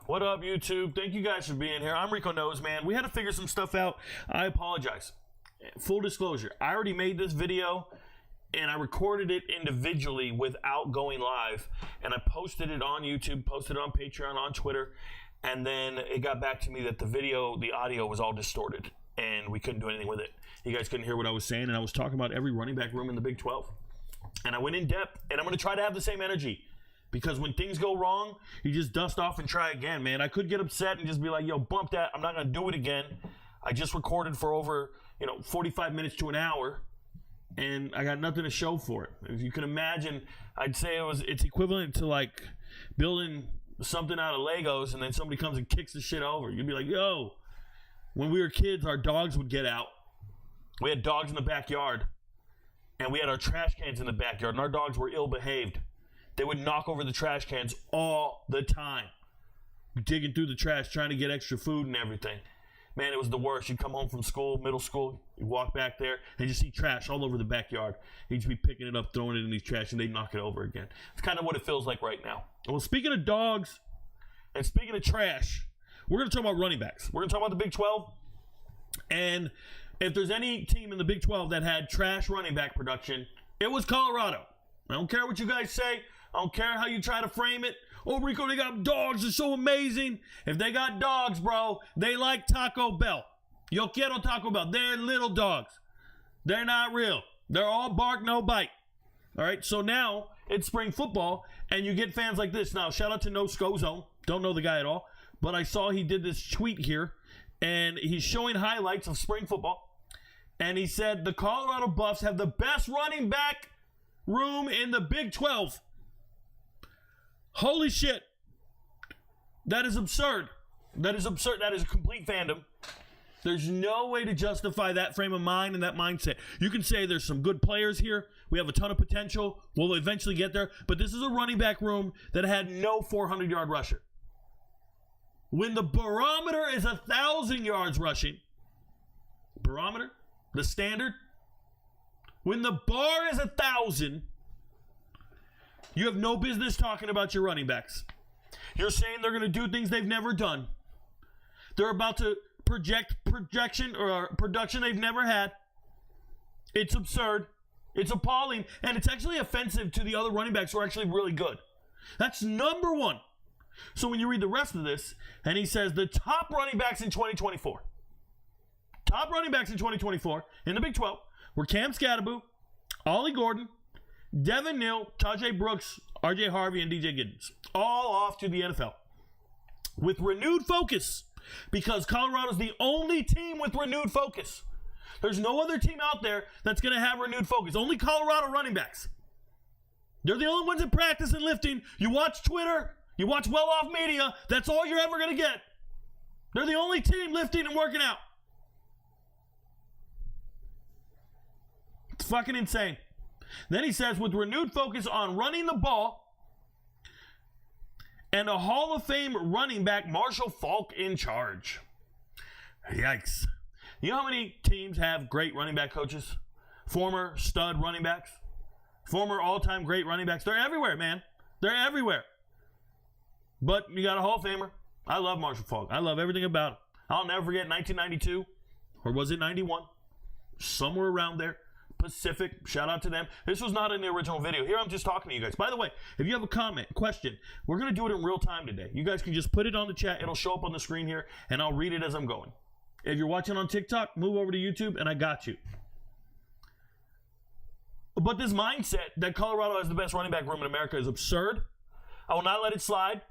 What up, YouTube? Thank you guys for being here. I'm RicoKnows, man. We had to figure some stuff out. I apologize. Full disclosure, I already made this video and I recorded it individually without going live, and I posted it on YouTube, posted it on Patreon, on Twitter, and then it got back to me that the audio was all distorted and we couldn't do anything with it. You guys couldn't hear what I was saying, and I was talking about every running back room in the Big 12. And I went in depth, and I'm going to try to have the same energy. Because when things go wrong, you just dust off and try again, man. I could get upset and just be like, yo, bump that. I'm not going to do it again. I just recorded for over, 45 minutes to an hour, and I got nothing to show for it. If you can imagine, I'd say it's equivalent to like building something out of Legos, and then somebody comes and kicks the shit over. You'd be like, yo, when we were kids, our dogs would get out. We had dogs in the backyard, and we had our trash cans in the backyard, and our dogs were ill-behaved. They would knock over the trash cans all the time, digging through the trash, trying to get extra food and everything. Man, it was the worst. You'd come home from school, middle school, you walk back there, and you see trash all over the backyard. You'd just be picking it up, throwing it in these trash, and they'd knock it over again. It's kind of what it feels like right now. Well, speaking of dogs and speaking of trash, we're going to talk about running backs. We're going to talk about the Big 12. And if there's any team in the Big 12 that had trash running back production, it was Colorado. I don't care what you guys say. I don't care how you try to frame it. Oh, Rico, they got dogs. They're so amazing. If they got dogs, bro, they like Taco Bell. Yo quiero Taco Bell. They're little dogs. They're not real. They're all bark, no bite. All right, so now it's spring football, and you get fans like this. Now, shout out to No Sco Zone. Don't know the guy at all, but I saw he did this tweet here, and he's showing highlights of spring football, and he said the Colorado Buffs have the best running back room in the Big 12. Holy shit. That is absurd. That is absurd. That is a complete fandom. There's no way to justify that frame of mind and that mindset. You can say there's some good players here. We have a ton of potential. We'll eventually get there. But this is a running back room that had no 400-yard rusher. When the barometer is 1,000 yards rushing, barometer, the standard, when the bar is 1,000, you have no business talking about your running backs. You're saying they're going to do things they've never done. They're about to project production they've never had. It's absurd. It's appalling. And it's actually offensive to the other running backs who are actually really good. That's number one. So when you read the rest of this, and he says the top running backs in 2024. Top running backs in 2024 in the Big 12 were Cam Scadaboo, Ollie Gordon, Devin Neal, Tajay Brooks, RJ Harvey, and DJ Giddens. All off to the NFL. With renewed focus. Because Colorado's the only team with renewed focus. There's no other team out there that's going to have renewed focus. Only Colorado running backs. They're the only ones that practice and lifting. You watch Twitter. You watch well-off media. That's all you're ever going to get. They're the only team lifting and working out. It's fucking insane. Then he says, with renewed focus on running the ball and a Hall of Fame running back, Marshall Faulk, in charge. Yikes. You know how many teams have great running back coaches? Former stud running backs? Former all-time great running backs? They're everywhere, man. They're everywhere. But you got a Hall of Famer. I love Marshall Faulk. I love everything about him. I'll never forget 1992, or was it 91? Somewhere around there. Pacific, shout out to them. This was not in the original video. Here I'm just talking to you guys. By the way, if you have a comment, question, we're going to do it in real time today. You guys can just put it on the chat. It'll show up on the screen here, and I'll read it as I'm going. If you're watching on TikTok, move over to YouTube, and I got you. But this mindset that Colorado has the best running back room in America is absurd. I will not let it slide.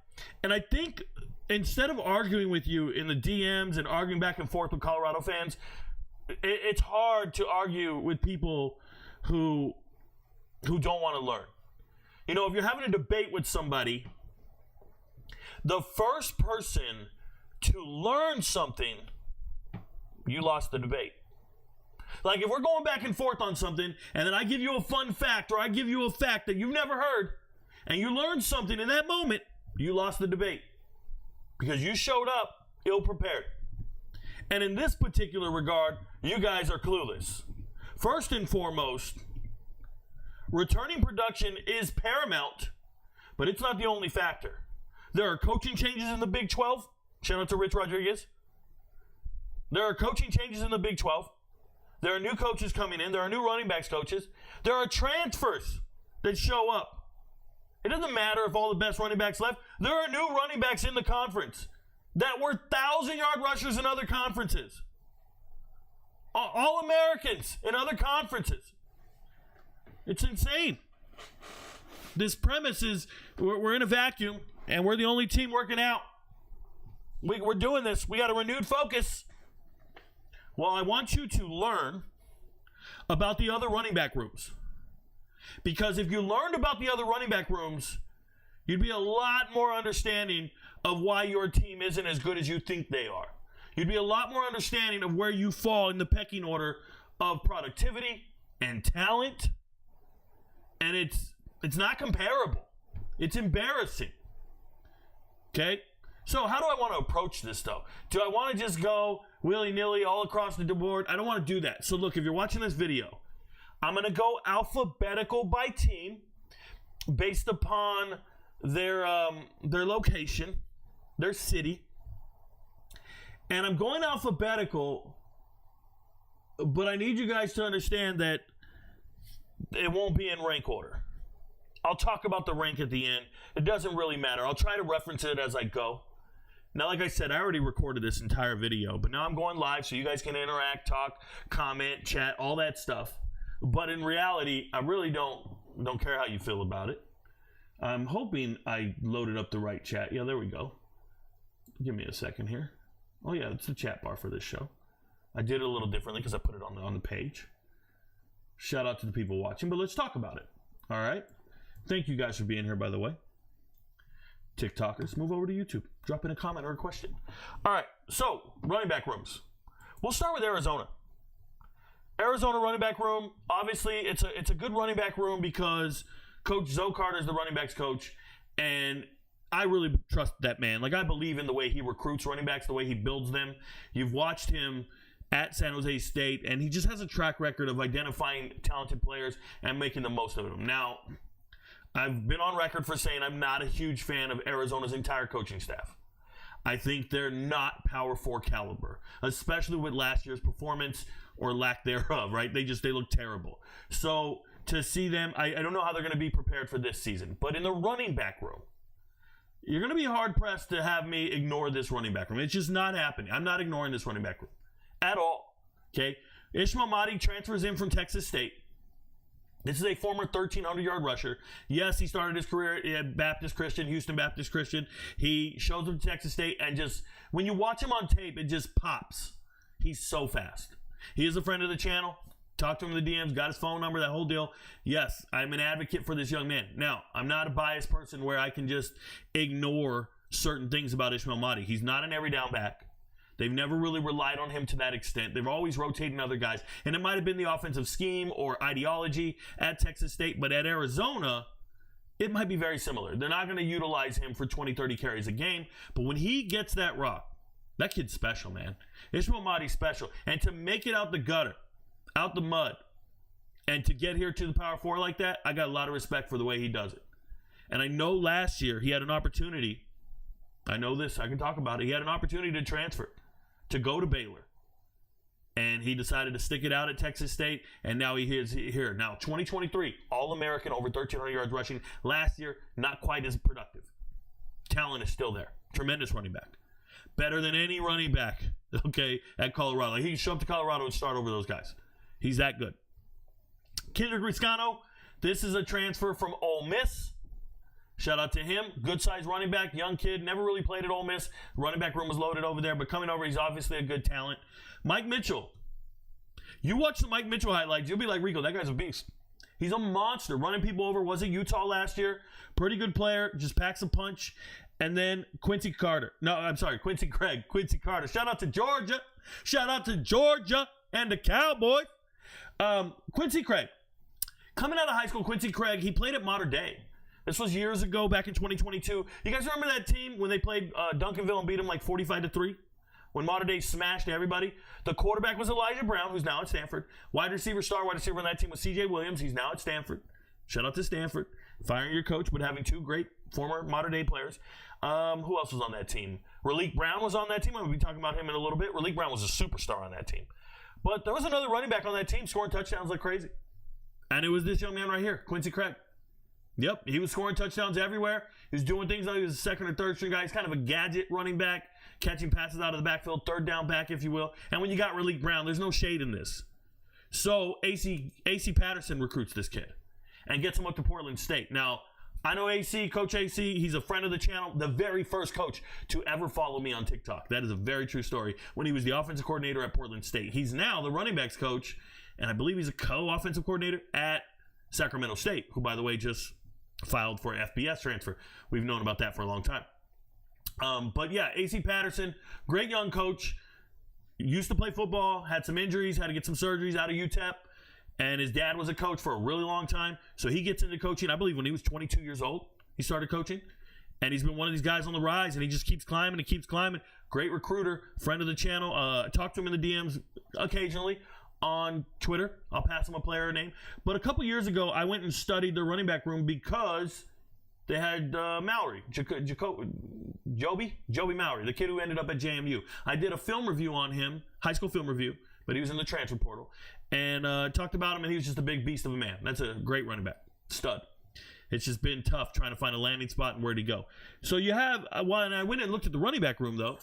And I think instead of arguing with you in the DMs and arguing back and forth with Colorado fans, it's hard to argue with people who don't want to learn. You know, if you're having a debate with somebody, the first person to learn something, you lost the debate. Like if we're going back and forth on something, and then I give you a fun fact, or I give you a fact that you've never heard, and you learned something in that moment, you lost the debate. Because you showed up ill-prepared. And in this particular regard, you guys are clueless. First and foremost, returning production is paramount, but it's not the only factor. There are coaching changes in the Big 12. Shout out to Rich Rodriguez. There are coaching changes in the Big 12. There are new coaches coming in. There are new running backs coaches. There are transfers that show up. It doesn't matter if all the best running backs left. There are new running backs in the conference that were 1,000-yard rushers in other conferences. All Americans in other conferences. It's insane. This premise is we're in a vacuum and we're the only team working out. We're doing this. We got a renewed focus. Well, I want you to learn about the other running back rooms. Because if you learned about the other running back rooms, you'd be a lot more understanding of why your team isn't as good as you think they are. You'd be a lot more understanding of where you fall in the pecking order of productivity and talent. And it's not comparable. It's embarrassing. Okay? So how do I want to approach this, though? Do I want to just go willy-nilly all across the board? I don't want to do that. So look, if you're watching this video, I'm going to go alphabetical by team based upon their location, their city. And I'm going alphabetical, but I need you guys to understand that it won't be in rank order. I'll talk about the rank at the end. It doesn't really matter. I'll try to reference it as I go. Now, like I said, I already recorded this entire video, but now I'm going live so you guys can interact, talk, comment, chat, all that stuff. But in reality, I really don't care how you feel about it. I'm hoping I loaded up the right chat. Yeah, there we go. Give me a second here. Oh, yeah, it's the chat bar for this show. I did it a little differently because I put it on the page. Shout out to the people watching, but let's talk about it. All right? Thank you guys for being here, by the way. TikTokers, move over to YouTube. Drop in a comment or a question. All right, so running back rooms. We'll start with Arizona. Arizona running back room, obviously, it's a good running back room because Coach Zoe Carter is the running backs coach, and I really trust that man. Like, I believe in the way he recruits running backs, the way he builds them. You've watched him at San Jose State, and he just has a track record of identifying talented players and making the most of them. Now, I've been on record for saying I'm not a huge fan of Arizona's entire coaching staff. I think they're not Power 4 caliber, especially with last year's performance or lack thereof, right? They look terrible. So to see them, I don't know how they're going to be prepared for this season. But in the running back room, you're going to be hard-pressed to have me ignore this running back room. It's just not happening. I'm not ignoring this running back room at all, okay? Ismail Mahdi transfers in from Texas State. This is a former 1,300-yard rusher. Yes, he started his career at Baptist Christian, Houston Baptist Christian. He shows up to Texas State, and just when you watch him on tape, it just pops. He's so fast. He is a friend of the channel. Talked to him in the DMs, got his phone number, that whole deal. Yes, I'm an advocate for this young man. Now, I'm not a biased person where I can just ignore certain things about Ismail Mahdi. He's not an every down back. They've never really relied on him to that extent. They've always rotated other guys. And it might have been the offensive scheme or ideology at Texas State, but at Arizona, it might be very similar. They're not going to utilize him for 20, 30 carries a game. But when he gets that rock, that kid's special, man. Ismail Mahdi's special. And to make it out the gutter, out the mud, and to get here to the Power 4 like that, I got a lot of respect for the way he does it. And I know last year he had an opportunity. I know this. I can talk about it. He had an opportunity to transfer, to go to Baylor. And he decided to stick it out at Texas State, and now he is here. Now, 2023, All-American, over 1,300 yards rushing. Last year, not quite as productive. Talent is still there. Tremendous running back. Better than any running back, okay, at Colorado. He can show up to Colorado and start over those guys. He's that good. Kedrick Reescano, this is a transfer from Ole Miss. Shout out to him. Good-sized running back, young kid, never really played at Ole Miss. Running back room was loaded over there, but coming over, he's obviously a good talent. Mike Mitchell. You watch the Mike Mitchell highlights, you'll be like, Rico, that guy's a beast. He's a monster, running people over. Was at Utah last year. Pretty good player, just packs a punch. And then Quincy Craig. Quincy Carter. Shout out to Georgia. Shout out to Georgia and the Cowboys. Quincy Craig. Coming out of high school, Quincy Craig, he played at Mater Dei. This was years ago, back in 2022. You guys remember that team when they played Duncanville and beat them like 45-3? When Mater Dei smashed everybody? The quarterback was Elijah Brown, who's now at Stanford. Wide receiver on that team was CJ Williams. He's now at Stanford. Shout out to Stanford. Firing your coach, but having two great former modern-day players. Who else was on that team? Raleek Brown was on that team. I'm going to be talking about him in a little bit. Raleek Brown was a superstar on that team. But there was another running back on that team scoring touchdowns like crazy. And it was this young man right here, Quincy Craig. Yep, he was scoring touchdowns everywhere. He was doing things like he was a second or third string guy. He's kind of a gadget running back, catching passes out of the backfield, third down back, if you will. And when you got Raleek Brown, there's no shade in this. So AC Patterson recruits this kid and gets him up to Portland State. Now, I know AC, Coach AC, he's a friend of the channel, the very first coach to ever follow me on TikTok. That is a very true story. When he was the offensive coordinator at Portland State. He's now the running backs coach, and I believe he's a co-offensive coordinator at Sacramento State, who, by the way, just filed for FBS transfer. We've known about that for a long time. But yeah, AC Patterson, great young coach, used to play football, had some injuries, had to get some surgeries out of UTEP. And his dad was a coach for a really long time. So he gets into coaching, I believe, when he was 22 years old. He started coaching. And he's been one of these guys on the rise. And he just keeps climbing and keeps climbing. Great recruiter, friend of the channel. I talk to him in the DMs occasionally on Twitter. I'll pass him a player name. But a couple years ago, I went and studied their running back room because they had Mallory, Joby Mallory, the kid who ended up at JMU. I did a film review on him, high school film review, but he was in the transfer portal. And talked about him, and he was just a big beast of a man. That's a great running back. Stud. It's just been tough trying to find a landing spot and where to go. So you have, when I went and looked at the running back room, though,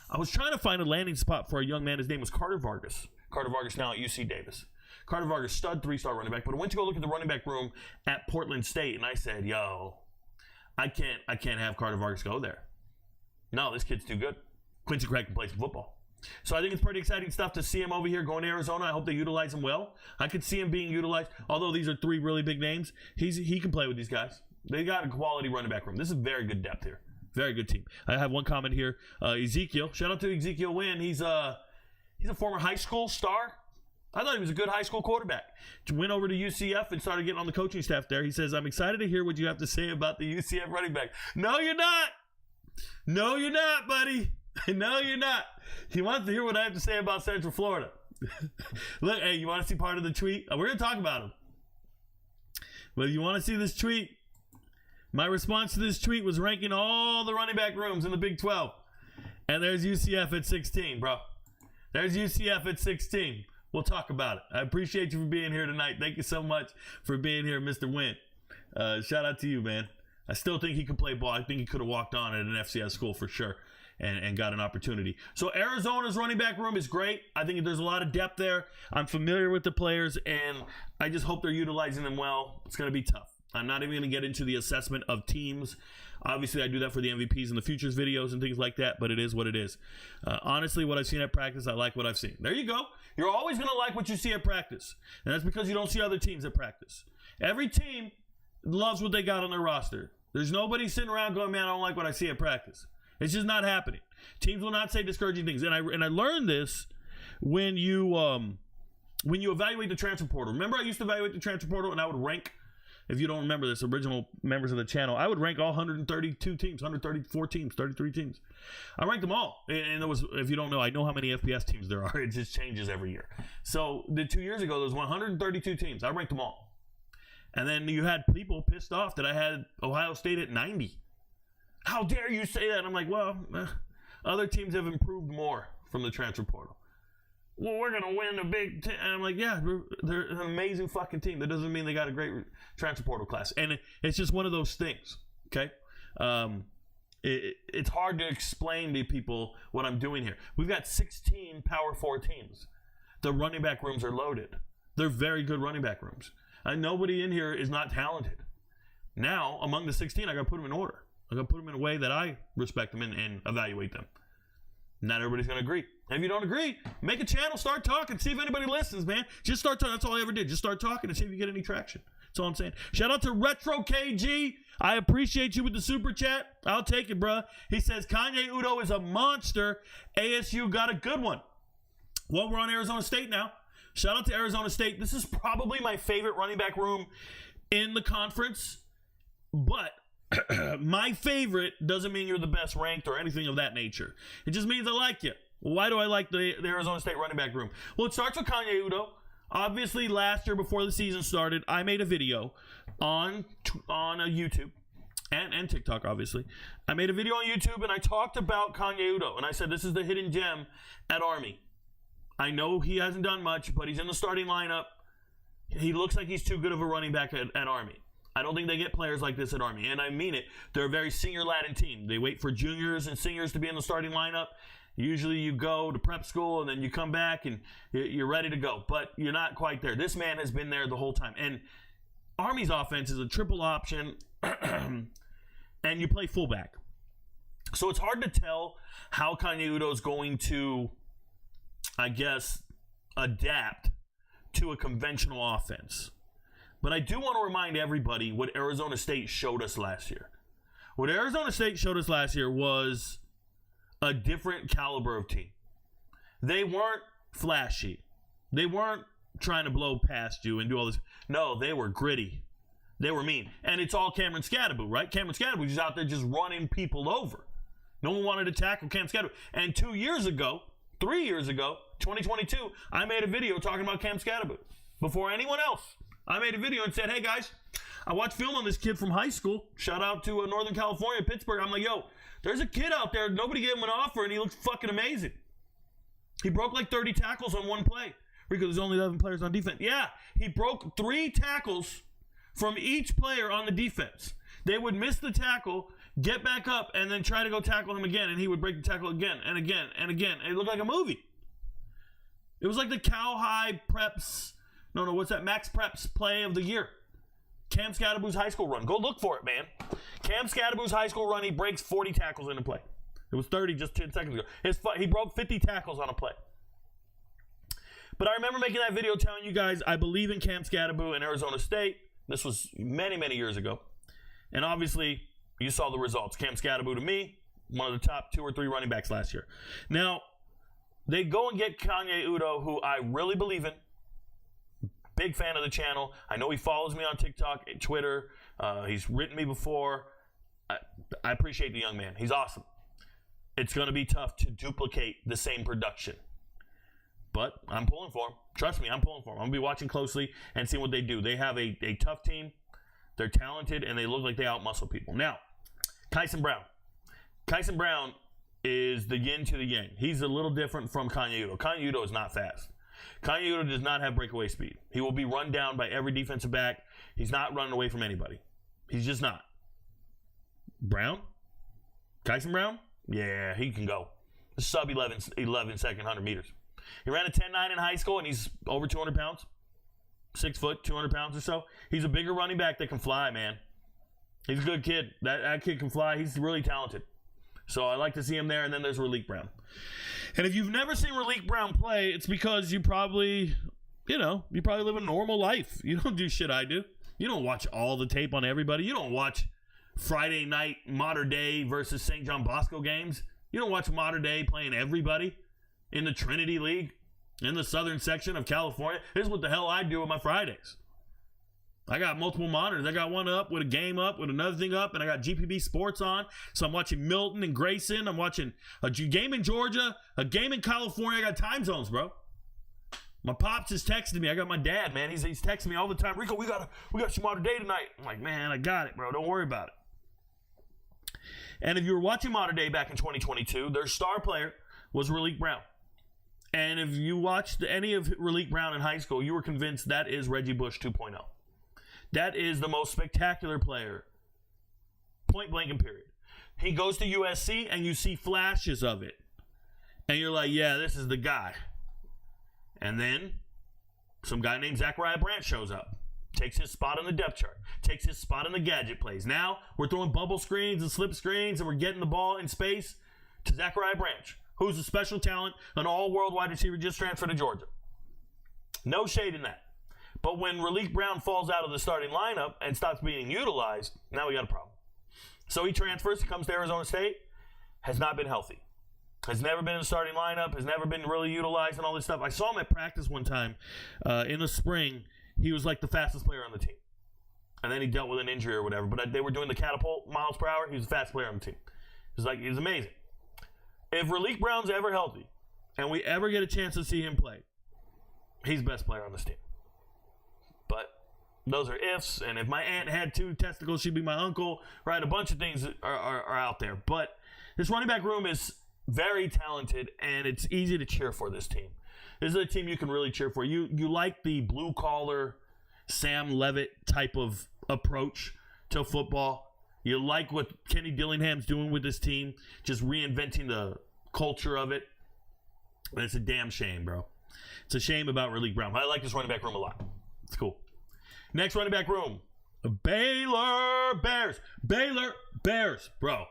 I was trying to find a landing spot for a young man. His name was Carter Vargas. Carter Vargas now at UC Davis. Carter Vargas, stud, 3-star running back. But I went to go look at the running back room at Portland State, and I said, yo, I can't have Carter Vargas go there. No, this kid's too good. Quincy Craig can play some football. So I think it's pretty exciting stuff to see him over here going to Arizona. I hope they utilize him well. I could see him being utilized. Although these are three really big names, he can play with these guys. They got a quality running back room. This is very good depth here. Very good team. I have one comment here. Ezekiel. Shout out to Ezekiel Wynn. He's a former high school star. I thought he was a good high school quarterback. Went over to UCF and started getting on the coaching staff there. He says, I'm excited to hear what you have to say about the UCF running back. No, you're not. No, you're not, buddy. No, you're not. He wants to hear what I have to say about Central Florida. Look, hey, you want to see part of the tweet? We're going to talk about him. But you want to see this tweet? My response to this tweet was ranking all the running back rooms in the Big 12. And there's UCF at 16, bro. There's UCF at 16. We'll talk about it. I appreciate you for being here tonight. Thank you so much for being here, Mr. Wynn. Shout out to you, man. I still think he could play ball. I think he could have walked on at an FCS school for sure. And got an opportunity. So Arizona's running back room is great. I think there's a lot of depth there. I'm familiar with the players, and I just hope they're utilizing them well. It's going to be tough. I'm not even going to get into the assessment of teams. Obviously, I do that for the MVPs and the futures videos and things like that, but it is what it is. Honestly, what I've seen at practice, I like what I've seen. There you go. You're always going to like what you see at practice, and that's because you don't see other teams at practice. Every team loves what they got on their roster. There's nobody sitting around going, man, I don't like what I see at practice. It's just not happening. Teams will not say discouraging things. And I learned this when you evaluate the transfer portal. Remember I used to evaluate the transfer portal and I would rank, if you don't remember this, original members of the channel, I would rank all 132 teams, 134 teams, 33 teams. I ranked them all. And there was, if you don't know, I know how many FBS teams there are. It just changes every year. So the 2 years ago, there was 132 teams. I ranked them all. And then you had people pissed off that I had Ohio State at 90. How dare you say that? And I'm like, well, other teams have improved more from the transfer portal. Well, we're going to win the Big Ten. And I'm like, yeah, they're an amazing fucking team. That doesn't mean they got a great transfer portal class. And it's just one of those things, okay? It's hard to explain to people what I'm doing here. We've got 16 Power 4 teams. The running back rooms are loaded. They're very good running back rooms. And nobody in here is not talented. Now, among the 16, I got to put them in order. I'm going to put them in a way that I respect them and evaluate them. Not everybody's going to agree. And if you don't agree, make a channel, start talking, see if anybody listens, man. Just start talking. That's all I ever did. Just start talking and see if you get any traction. That's all I'm saying. Shout out to Retro KG. I appreciate you with the super chat. I'll take it, bruh. He says, Kanye Udoh is a monster. ASU got a good one. Well, we're on Arizona State now. Shout out to Arizona State. This is probably my favorite running back room in the conference. But my favorite doesn't mean you're the best ranked or anything of that nature. It just means I like you. Why do I like the Arizona State running back room? Well, it starts with Kanye Udoh. Obviously, last year before the season started, I made a video on YouTube and TikTok, obviously. I made a video on YouTube, and I talked about Kanye Udoh, and I said this is the hidden gem at Army. I know he hasn't done much, but he's in the starting lineup. He looks like he's too good of a running back at Army. I don't think they get players like this at Army, and I mean it. They're a very senior-laden team. They wait for juniors and seniors to be in the starting lineup. Usually you go to prep school, and then you come back, and you're ready to go, but you're not quite there. This man has been there the whole time, and Army's offense is a triple option, and you play fullback. So it's hard to tell how Kanye Udoh is going to, I guess, adapt to a conventional offense. But I do want to remind everybody what Arizona State showed us last year. What Arizona State showed us last year was a different caliber of team. They weren't flashy. They weren't trying to blow past you and do all this. No, they were gritty. They were mean. And it's all Cameron Skattebo, right? Cameron Skattebo is out there just running people over. No one wanted to tackle Cam Skattebo. And 3 years ago, 2022, I made a video talking about Cam Skattebo. Before anyone else, I made a video and said, hey guys, I watched film on this kid from high school. Shout out to Northern California, Pittsburgh. I'm like, yo, there's a kid out there. Nobody gave him an offer, and he looks fucking amazing. He broke like 30 tackles on one play. Rico, there's only 11 players on defense. Yeah, he broke 3 tackles from each player on the defense. They would miss the tackle, get back up, and then try to go tackle him again, and he would break the tackle again and again and again. And it looked like a movie. It was like the Max Preps play of the year. Cam Skattebo's high school run. Go look for it, man. Cam Skattebo's high school run, he breaks 40 tackles in a play. It was 30 just 10 seconds ago. He broke 50 tackles on a play. But I remember making that video telling you guys I believe in Cam Skattebo and Arizona State. This was many, many years ago. And obviously, you saw the results. Cam Skattebo, to me, one of the top 2 or 3 running backs last year. Now, they go and get Kanye Udoh, who I really believe in. Big fan of the channel. I know he follows me on TikTok, Twitter. He's written me before. I appreciate the young man. He's awesome. It's going to be tough to duplicate the same production. But I'm pulling for him. Trust me, I'm pulling for him. I'm going to be watching closely and seeing what they do. They have a tough team. They're talented, and they look like they outmuscle people. Now, Kyson Brown. Kyson Brown is the yin to the yang. He's a little different from Kanye Udoh. Kanye Udoh is not fast. Kanye Udoh does not have breakaway speed. He will be run down by every defensive back. He's not running away from anybody. He's just not. Brown? Kyson Brown? Yeah, he can go. Sub 11 second 100 meters. He ran a 10.9 in high school, and he's over 200 pounds. 6 foot, 200 pounds or so. He's a bigger running back that can fly, man. He's a good kid. That kid can fly. He's really talented. So I like to see him there. And then there's Raleek Brown. And if you've never seen Raleek Brown play, it's because you probably live a normal life. You don't do shit I do. You don't watch all the tape on everybody. You don't watch Friday night Mater Dei versus St. John Bosco games. You don't watch Mater Dei playing everybody in the Trinity League in the southern section of California. This is what the hell I do with my Fridays. I got multiple monitors. I got one up with a game up with another thing up, and I got GPB Sports on. So I'm watching Milton and Grayson. I'm watching a game in Georgia, a game in California. I got time zones, bro. My pops is texting me. I got my dad, man. He's texting me all the time. Rico, we got some Mater Dei tonight. I'm like, man, I got it, bro. Don't worry about it. And if you were watching Mater Dei back in 2022, their star player was Raleek Brown. And if you watched any of Raleek Brown in high school, you were convinced that is Reggie Bush 2.0. That is the most spectacular player. Point blank and period. He goes to USC and you see flashes of it. And you're like, yeah, this is the guy. And then some guy named Zachariah Branch shows up. Takes his spot on the depth chart. Takes his spot on the gadget plays. Now we're throwing bubble screens and slip screens and we're getting the ball in space to Zachariah Branch, who's a special talent, an all-world wide receiver just transferred to Georgia. No shade in that. But when Raleek Brown falls out of the starting lineup and stops being utilized, now we got a problem. So he transfers, comes to Arizona State, has not been healthy. Has never been in the starting lineup, has never been really utilized and all this stuff. I saw him at practice one time in the spring. He was like the fastest player on the team. And then he dealt with an injury or whatever. But they were doing the catapult miles per hour. He was the fastest player on the team. He was amazing. If Raleek Brown's ever healthy and we ever get a chance to see him play, he's the best player on this team. But Those are ifs. And if my aunt had 2 testicles, she'd be my uncle, right? A bunch of things are out there. But this running back room is very talented, and it's easy to cheer for this team. This is a team you can really cheer for. You like the blue-collar Sam Levitt type of approach to football. You like what Kenny Dillingham's doing with this team, just reinventing the culture of it. And it's a damn shame, bro. It's a shame about Raleek Brown. I like this running back room a lot. It's cool. Next running back room, Baylor Bears. Baylor Bears, bro.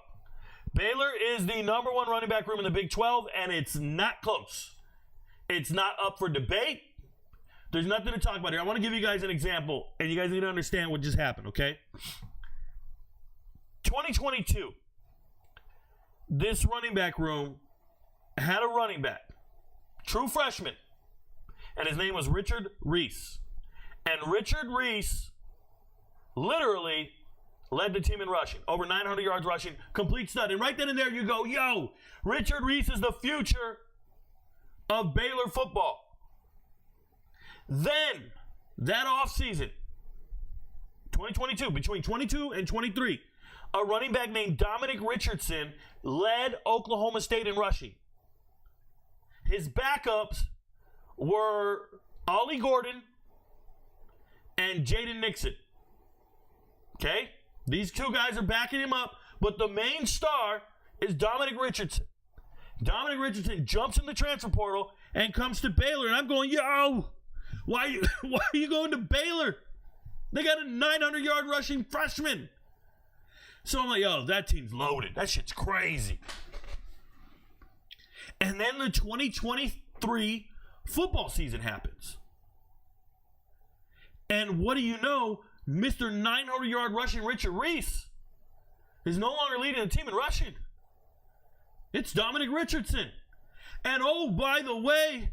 Baylor is the number 1 running back room in the Big 12, and it's not close. It's not up for debate. There's nothing to talk about here. I want to give you guys an example, and you guys need to understand what just happened, okay? 2022, this running back room had a running back, true freshman, and his name was Richard Reese. And Richard Reese literally led the team in rushing, over 900 yards rushing, complete stud. And right then and there you go, yo, Richard Reese is the future of Baylor football. Then, that offseason, 2022, between 22 and 23, a running back named Dominic Richardson led Oklahoma State in rushing. His backups were Ollie Gordon and Jaden Nixon. Okay? These 2 guys are backing him up, but the main star is Dominic Richardson. Dominic Richardson jumps in the transfer portal and comes to Baylor, and I'm going, yo, why are you going to Baylor? They got a 900-yard rushing freshman. So I'm like, yo, that team's loaded. That shit's crazy. And then the 2023 football season happens. And what do you know? Mr. 900-yard rushing Richard Reese is no longer leading the team in rushing. It's Dominic Richardson. And oh, by the way,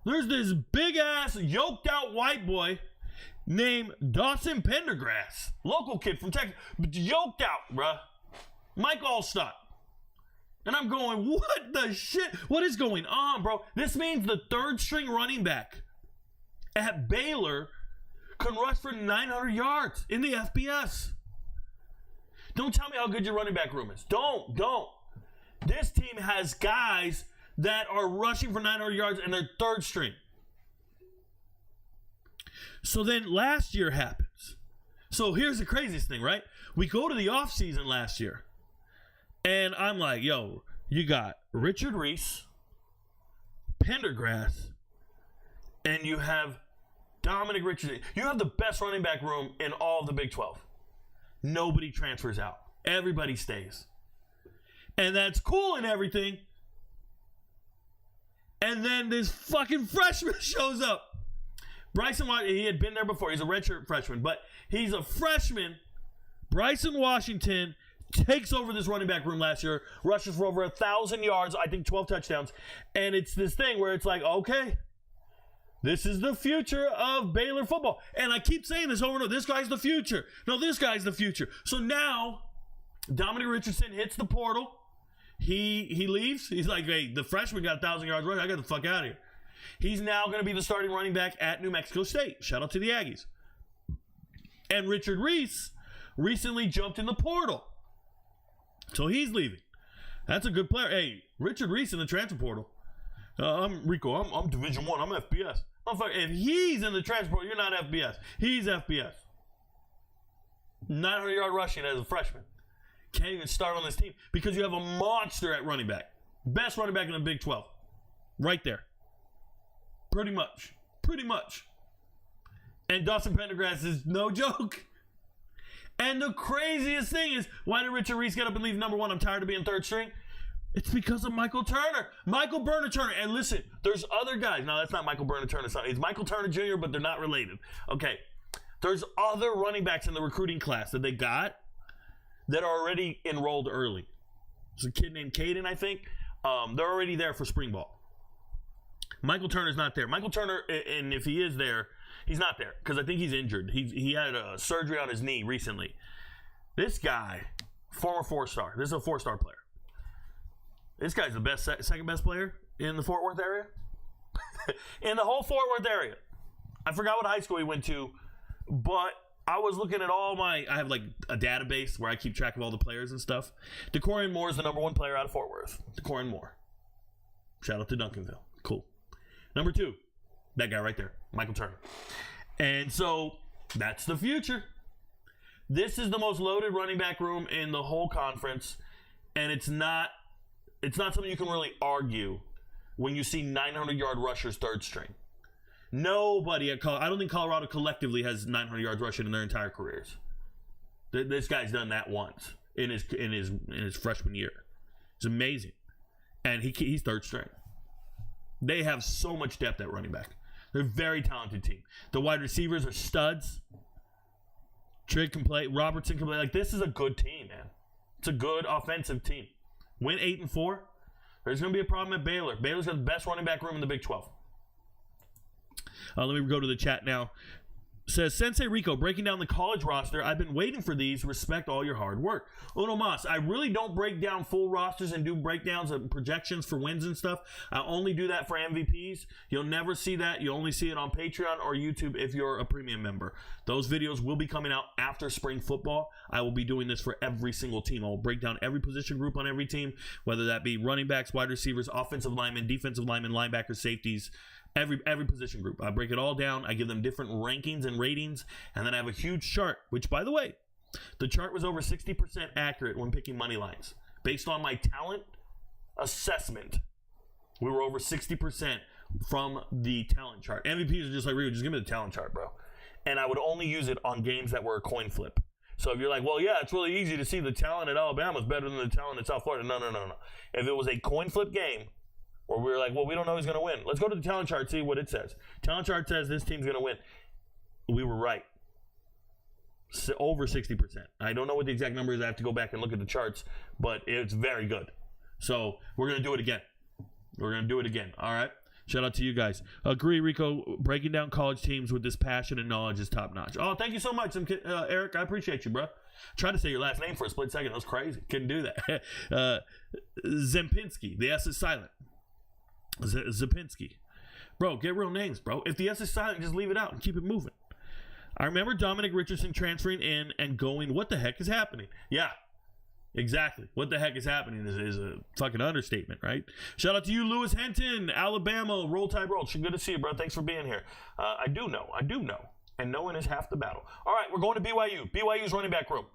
there's this big-ass, yoked-out white boy named Dawson Pendergrass. Local kid from Texas. But yoked out, bruh. Mike Allstott. And I'm going, what the shit? What is going on, bro? This means the 3rd-string running back at Baylor can rush for 900 yards in the FBS. Don't tell me how good your running back room is. Don't. This team has guys that are rushing for 900 yards and they're 3rd string. So then last year happens. So here's the craziest thing, right? We go to the offseason last year. And I'm like, yo, you got Richard Reese, Pendergrass, and you have Dominic Richardson. You have the best running back room in all of the Big 12. Nobody transfers out. Everybody stays. And that's cool and everything. And then this fucking freshman shows up. Bryson Washington, he had been there before. He's a redshirt freshman, but he's a freshman. Bryson Washington takes over this running back room last year, rushes for over 1,000 yards, I think 12 touchdowns. And it's this thing where it's like, okay, this is the future of Baylor football. And I keep saying this over and over. This guy's the future. No, this guy's the future. So now, Dominic Richardson hits the portal. He leaves. He's like, hey, the freshman got 1,000 yards rushing. I got the fuck out of here. He's now going to be the starting running back at New Mexico State. Shout out to the Aggies. And Richard Reese recently jumped in the portal. So he's leaving. That's a good player. Hey, Richard Reese in the transfer portal. I'm Rico. I'm Division I. I'm FBS. If he's in the transfer portal, you're not FBS. He's FBS. 900-yard rushing as a freshman. Can't even start on this team because you have a monster at running back. Best running back in the Big 12. Right there. Pretty much. And Dawson Pendergrass is no joke. And the craziest thing is, why did Richard Reese get up and leave number 1? I'm tired of being 3rd string. It's because of Michael Turner. Michael Burner Turner. And listen, there's other guys. No, that's not Michael Burner Turner. It's Michael Turner Jr., but they're not related. Okay. There's other running backs in the recruiting class that they got that are already enrolled early. There's a kid named Caden, I think. They're already there for spring ball. Michael Turner's not there. Michael Turner, and if he is there, he's not there because I think he's injured. He had a surgery on his knee recently. This guy, former 4-star. This is a 4-star player. This guy's the best, second best player in the Fort Worth area. In the whole Fort Worth area. I forgot what high school he went to, But I was looking at I have like a database where I keep track of all the players and stuff. Dakorien Moore is the number 1 player out of Fort Worth. Dakorien Moore. Shout out to Duncanville. Cool. Number 2, that guy right there, Michael Turner. And so that's the future. This is the most loaded running back room in the whole conference, and it's not something you can really argue when you see 900-yard rushers third string. Nobody I don't think Colorado collectively has 900 yards rushing in their entire careers. This guy's done that once in his freshman year. It's amazing, and he's third string. They have so much depth at running back. They're a very talented team. The wide receivers are studs. Trigg can play. Robertson can play. Like, this is a good team, man. It's a good offensive team. Win 8-4. There's going to be a problem at Baylor. Baylor's got the best running back room in the Big 12. Let me go to the chat now. Says, Sensei Rico, breaking down the college roster. I've been waiting for these. Respect all your hard work. Uno Mas, I really don't break down full rosters and do breakdowns of projections for wins and stuff. I only do that for MVPs. You'll never see that. You only see it on Patreon or YouTube if you're a premium member. Those videos will be coming out after spring football. I will be doing this for every single team. I will break down every position group on every team, whether that be running backs, wide receivers, offensive linemen, defensive linemen, linebackers, safeties, every position group. I break it all down. I give them different rankings and ratings, and then I have a huge chart, which, by the way, the chart was over 60% accurate when picking money lines. Based on my talent assessment, we were over 60% from the talent chart. MVPs are just like, Rico, just give me the talent chart, bro. And I would only use it on games that were a coin flip. So if you're like, well, yeah, it's really easy to see the talent at Alabama is better than the talent at South Florida. No. If it was a coin flip game, or we were like, well, we don't know who's going to win. Let's go to the talent chart, see what it says. Talent chart says this team's going to win. We were right. Over 60%. I don't know what the exact number is. I have to go back and look at the charts, but it's very good. So we're going to do it again. All right? Shout out to you guys. Agree, Rico. Breaking down college teams with this passion and knowledge is top notch. Oh, thank you so much, Eric. I appreciate you, bro. Tried to say your last name for a split second. That was crazy. Couldn't do that. Zempinski. The S is silent. Zapinski. Bro, get real names, bro. If the S is silent, just leave it out and keep it moving. I remember Dominic Richardson transferring in and going, what the heck is happening? Yeah, exactly. What the heck is happening is a fucking understatement, right? Shout out to you, Lewis Henton, Alabama. Roll Tide Roll. Good to see you, bro. Thanks for being here. I do know. And knowing is half the battle. All right, we're going to BYU. BYU's running back room.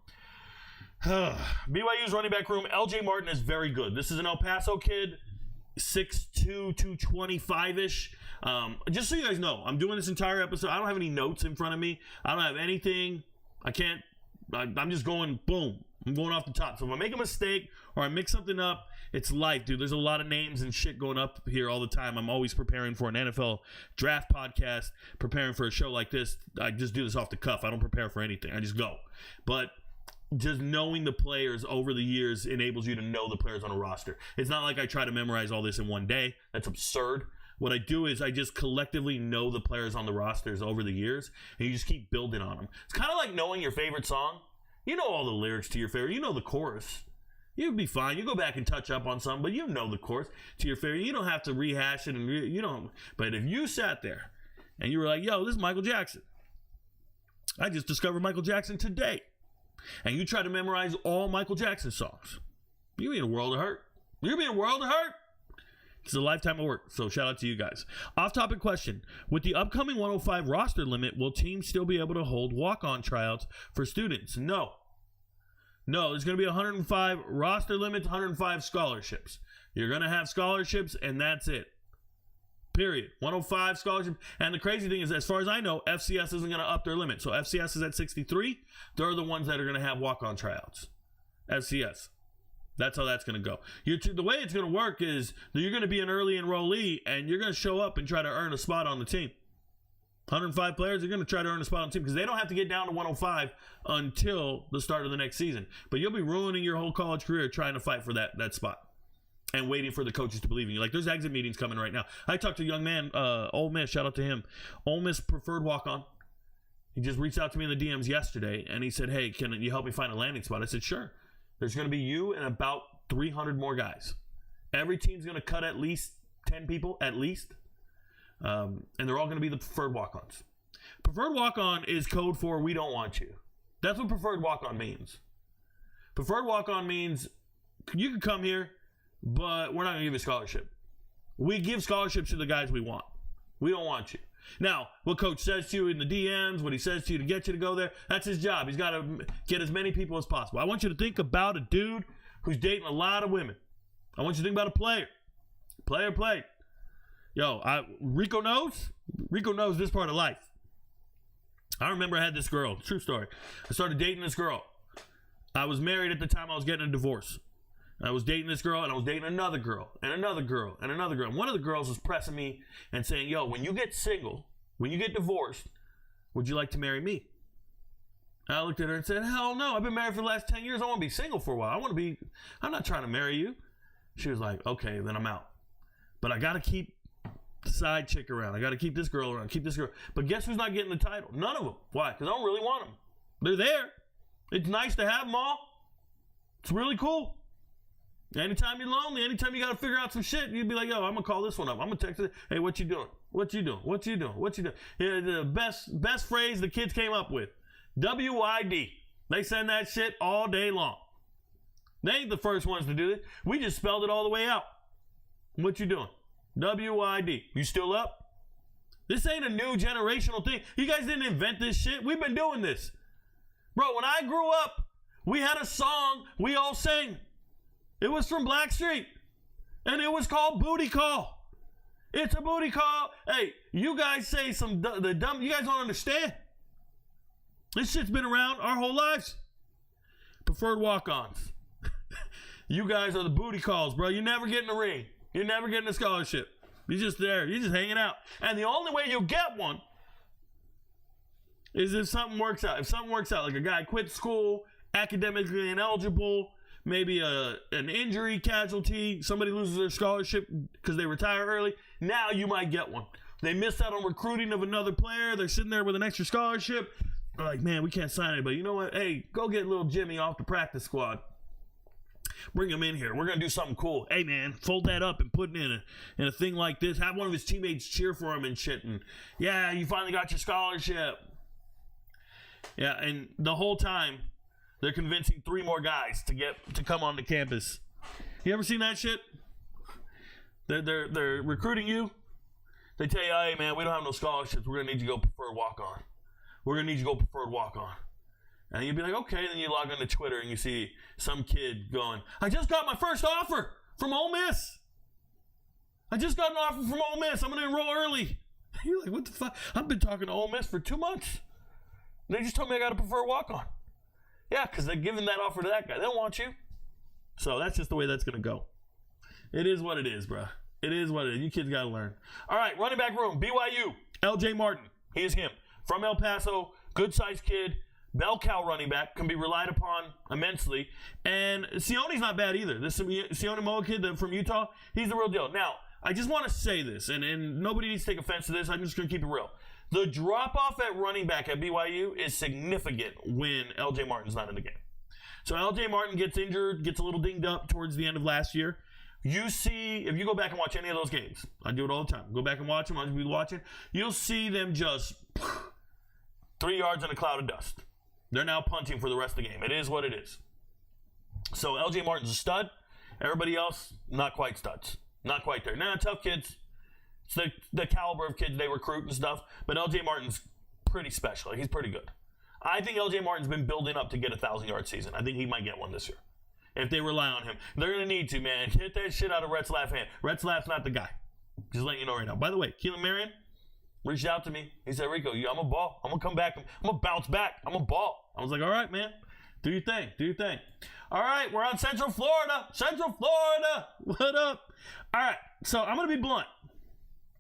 BYU's running back room. LJ Martin is very good. This is an El Paso kid. 6'2", 225-ish. Just so you guys know, I'm doing this entire episode. I don't have any notes in front of me. I don't have anything. I'm just going, boom. I'm going off the top. So if I make a mistake or I mix something up, it's life, dude. There's a lot of names and shit going up here all the time. I'm always preparing for an NFL draft podcast, preparing for a show like this. I just do this off the cuff. I don't prepare for anything. I just go. But just knowing the players over the years enables you to know the players on a roster. It's not like I try to memorize all this in one day. That's absurd. What I do is I just collectively know the players on the rosters over the years, and you just keep building on them. It's kind of like knowing your favorite song. You know all the lyrics to your favorite. You know the chorus. You'd be fine. You go back and touch up on some, but you know the chorus to your favorite. You don't have to rehash it, and you don't. But if you sat there and you were like, yo, this is Michael Jackson. I just discovered Michael Jackson today. And you try to memorize all Michael Jackson songs, you'll be in a world of hurt. It's a lifetime of work, so shout out to you guys. Off-topic question. With the upcoming 105 roster limit, will teams still be able to hold walk-on tryouts for students? No, there's going to be 105 roster limits, 105 scholarships. You're going to have scholarships, and that's it. Period. 105 scholarship. And the crazy thing is, as far as I know, FCS isn't going to up their limit. So FCS is at 63. They're the ones that are going to have walk-on tryouts. FCS. That's how that's going to go. The way it's going to work is that you're going to be an early enrollee, and you're going to show up and try to earn a spot on the team. 105 players are going to try to earn a spot on the team because they don't have to get down to 105 until the start of the next season. But you'll be ruining your whole college career trying to fight for that spot. And waiting for the coaches to believe in you. Like, there's exit meetings coming right now. I talked to a young man, Ole Miss, shout out to him. Ole Miss preferred walk-on. He just reached out to me in the DMs yesterday, and he said, hey, can you help me find a landing spot? I said, sure. There's going to be you and about 300 more guys. Every team's going to cut at least 10 people, at least. And they're all going to be the preferred walk-ons. Preferred walk-on is code for we don't want you. That's what preferred walk-on means. Preferred walk-on means you can come here, but we're not going to give you a scholarship. We give scholarships to the guys we want. We don't want you. Now, what coach says to you in the DMs, what he says to you to get you to go there, that's his job. He's got to get as many people as possible. I want you to think about a dude who's dating a lot of women. I want you to think about a player. Player. Yo, RicoKnows? Rico knows this part of life. I remember I had this girl. True story. I started dating this girl. I was married at the time. I was getting a divorce. I was dating this girl, and I was dating another girl, and another girl, and another girl. And one of the girls was pressing me and saying, yo, when you get single, when you get divorced, would you like to marry me? And I looked at her and said, hell no. I've been married for the last 10 years. I want to be single for a while. I'm not trying to marry you. She was like, okay, then I'm out. But I got to keep the side chick around. I got to keep this girl around, keep this girl. But guess who's not getting the title? None of them. Why? Because I don't really want them. They're there. It's nice to have them all. It's really cool. Anytime you're lonely, anytime you got to figure out some shit, you'd be like, yo, I'm going to call this one up. I'm going to text it. Hey, what you doing? What you doing? What you doing? What you doing? Yeah, the best phrase the kids came up with. WID. They send that shit all day long. They ain't the first ones to do it. We just spelled it all the way out. What you doing? WID. You still up? This ain't a new generational thing. You guys didn't invent this shit. We've been doing this. Bro, when I grew up, we had a song we all sang. It was from Blackstreet, and it was called Booty Call. It's a booty call. Hey, you guys say the dumb, you guys don't understand. This shit's been around our whole lives. Preferred walk-ons. You guys are the booty calls, bro. You never get in the ring. You're never getting a scholarship. You're just there. You're just hanging out. And the only way you'll get one is if something works out. If something works out, like a guy quit school, academically ineligible, maybe an injury casualty, somebody loses their scholarship because they retire early, now you might get one. They missed out on recruiting of another player. They're sitting there with an extra scholarship. They're like, man, we can't sign anybody. You know what? Hey, go get little Jimmy off the practice squad. Bring him in here. We're going to do something cool. Hey, man, fold that up and put it in a thing like this. Have one of his teammates cheer for him and shit. And, yeah, you finally got your scholarship. Yeah, and the whole time, they're convincing 3 more guys to come on the campus. You ever seen that shit? They're recruiting you. They tell you, hey, man, we don't have no scholarships. We're going to need you to go preferred walk-on. We're going to need you to go preferred walk-on. And you'd be like, okay. And then you log on to Twitter and you see some kid going, I just got my first offer from Ole Miss. I just got an offer from Ole Miss. I'm going to enroll early. You're like, what the fuck? I've been talking to Ole Miss for 2 months. They just told me I got to prefer walk-on. Yeah, because they're giving that offer to that guy. They don't want you. So that's just the way that's going to go. It is what it is, bro. It is what it is. You kids got to learn. All right, running back room, BYU, LJ Martin. He is him. From El Paso, good-sized kid, bell cow running back, can be relied upon immensely. And Sione's not bad either. This Sione Moa kid from Utah, he's the real deal. Now, I just want to say this, and nobody needs to take offense to this. I'm just going to keep it real. The drop-off at running back at BYU is significant when LJ Martin's not in the game. So LJ Martin gets injured, gets a little dinged up towards the end of last year. You see, if you go back and watch any of those games, I do it all the time. Go back and watch them. I'll be watching. You'll see them just 3 yards in a cloud of dust. They're now punting for the rest of the game. It is what it is. So LJ Martin's a stud. Everybody else, not quite studs. Not quite there. Now, tough kids. It's the caliber of kids they recruit and stuff. But LJ Martin's pretty special. He's pretty good. I think LJ Martin's been building up to get a 1,000-yard season. I think he might get one this year. If they rely on him. They're going to need to, man. Hit that shit out of Retzlaff's hand. Retzlaff's not the guy. Just letting you know right now. By the way, Keelan Marion reached out to me. He said, Rico, I'm a ball. I'm going to come back. I'm going to bounce back. I'm a ball. I was like, all right, man. Do your thing. Do your thing. All right, we're on Central Florida. Central Florida. What up? All right, so I'm going to be blunt.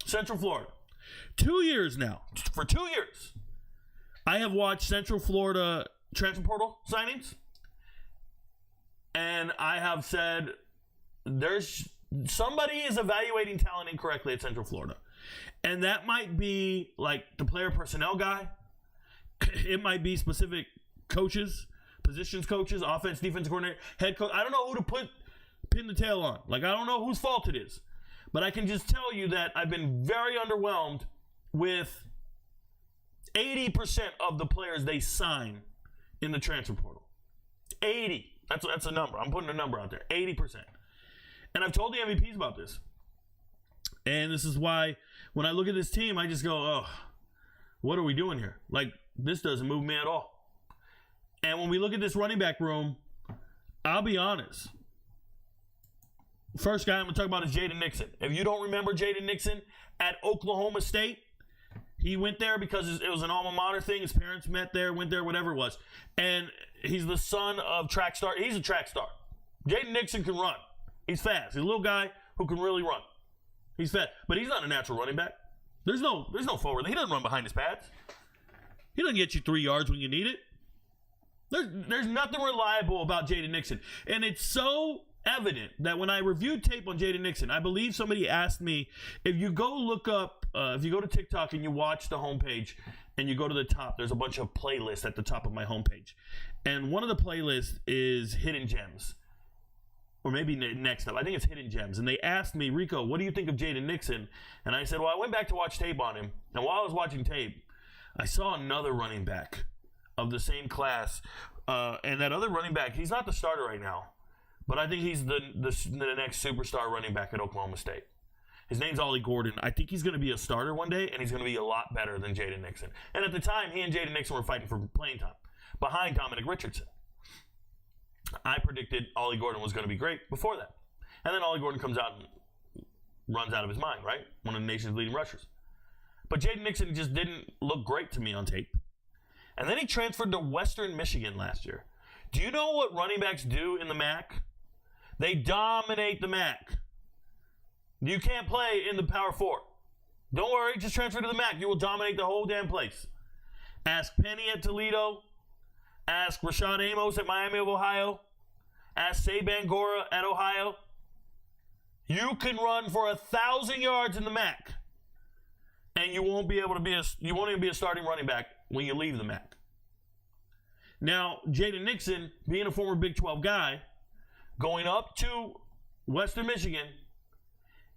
Central Florida. 2 years now. For 2 years, I have watched Central Florida transfer portal signings. And I have said somebody is evaluating talent incorrectly at Central Florida. And that might be like the player personnel guy. It might be specific coaches, positions coaches, offense, defense coordinator, head coach. I don't know who to pin the tail on. Like, I don't know whose fault it is. But I can just tell you that I've been very underwhelmed with 80% of the players they sign in the transfer portal. 80. That's a number. I'm putting a number out there. 80%. And I've told the MVPs about this. And this is why when I look at this team, I just go, oh, what are we doing here? Like, this doesn't move me at all. And when we look at this running back room, I'll be honest. First guy I'm going to talk about is Jaden Nixon. If you don't remember Jaden Nixon at Oklahoma State, he went there because it was an alma mater thing. His parents met there, went there, whatever it was. And he's the son of track star. He's a track star. Jaden Nixon can run. He's fast. He's a little guy who can really run. He's fast. But he's not a natural running back. There's no forward. He doesn't run behind his pads. He doesn't get you 3 yards when you need it. There's nothing reliable about Jaden Nixon. And it's so evident that when I reviewed tape on Jaden Nixon, I believe somebody asked me, if you go look up, if you go to TikTok and you watch the homepage and you go to the top, there's a bunch of playlists at the top of my homepage. And one of the playlists is Hidden Gems. Or maybe next up. I think it's Hidden Gems. And they asked me, Rico, what do you think of Jaden Nixon? And I said, well, I went back to watch tape on him. And while I was watching tape, I saw another running back of the same class. And that other running back, he's not the starter right now. But I think he's the next superstar running back at Oklahoma State. His name's Ollie Gordon. I think he's going to be a starter one day, and he's going to be a lot better than Jaden Nixon. And at the time, he and Jaden Nixon were fighting for playing time behind Dominic Richardson. I predicted Ollie Gordon was going to be great before that. And then Ollie Gordon comes out and runs out of his mind, right? One of the nation's leading rushers. But Jaden Nixon just didn't look great to me on tape. And then he transferred to Western Michigan last year. Do you know what running backs do in the MAC? They dominate the MAC. You can't play in the Power 4. Don't worry, just transfer to the MAC. You will dominate the whole damn place. Ask Penny at Toledo. Ask Rashad Amos at Miami of Ohio. Ask Saban Gora at Ohio. You can run for 1,000 yards in the MAC, and you won't even be a starting running back when you leave the MAC. Now, Jaden Nixon, being a former Big 12 guy, going up to Western Michigan,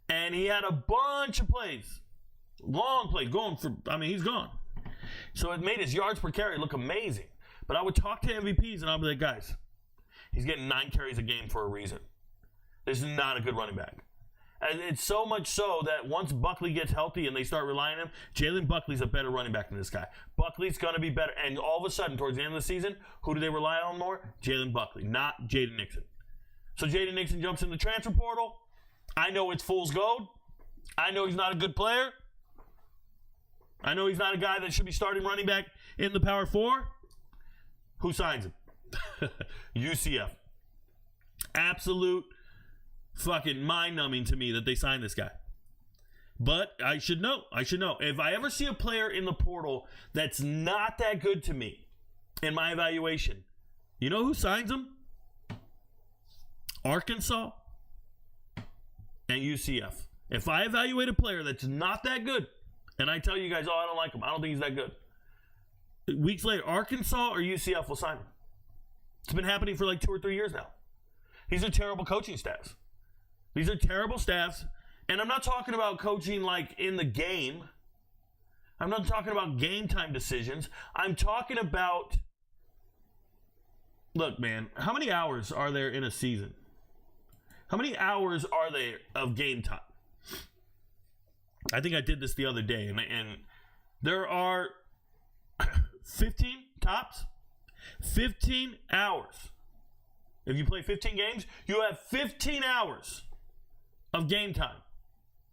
and he had a bunch of plays, long plays, he's gone. So it made his yards per carry look amazing. But I would talk to MVPs, and I'll be like, guys, he's getting 9 carries a game for a reason. This is not a good running back. And it's so much so that once Buckley gets healthy and they start relying on him, Jalen Buckley's a better running back than this guy. Buckley's going to be better. And all of a sudden, towards the end of the season, who do they rely on more? Jalen Buckley, not Jaden Nixon. So Jaden Nixon jumps in the transfer portal. I know it's fool's gold. I know he's not a good player. I know he's not a guy that should be starting running back in the Power 4. Who signs him? UCF. Absolute fucking mind-numbing to me that they signed this guy. But I should know. If I ever see a player in the portal that's not that good to me in my evaluation, you know who signs him? Arkansas and UCF. If I evaluate a player that's not that good, and I tell you guys, I don't like him, I don't think he's that good, weeks later, Arkansas or UCF will sign him. It's been happening for like 2 or 3 years now. These are terrible coaching staffs. These are terrible staffs. And I'm not talking about coaching like in the game. I'm not talking about game time decisions. I'm talking about, look, man, how many hours are there in a season? How many hours are there of game time? I think I did this the other day, and there are 15 tops, 15 hours. If you play 15 games, you have 15 hours of game time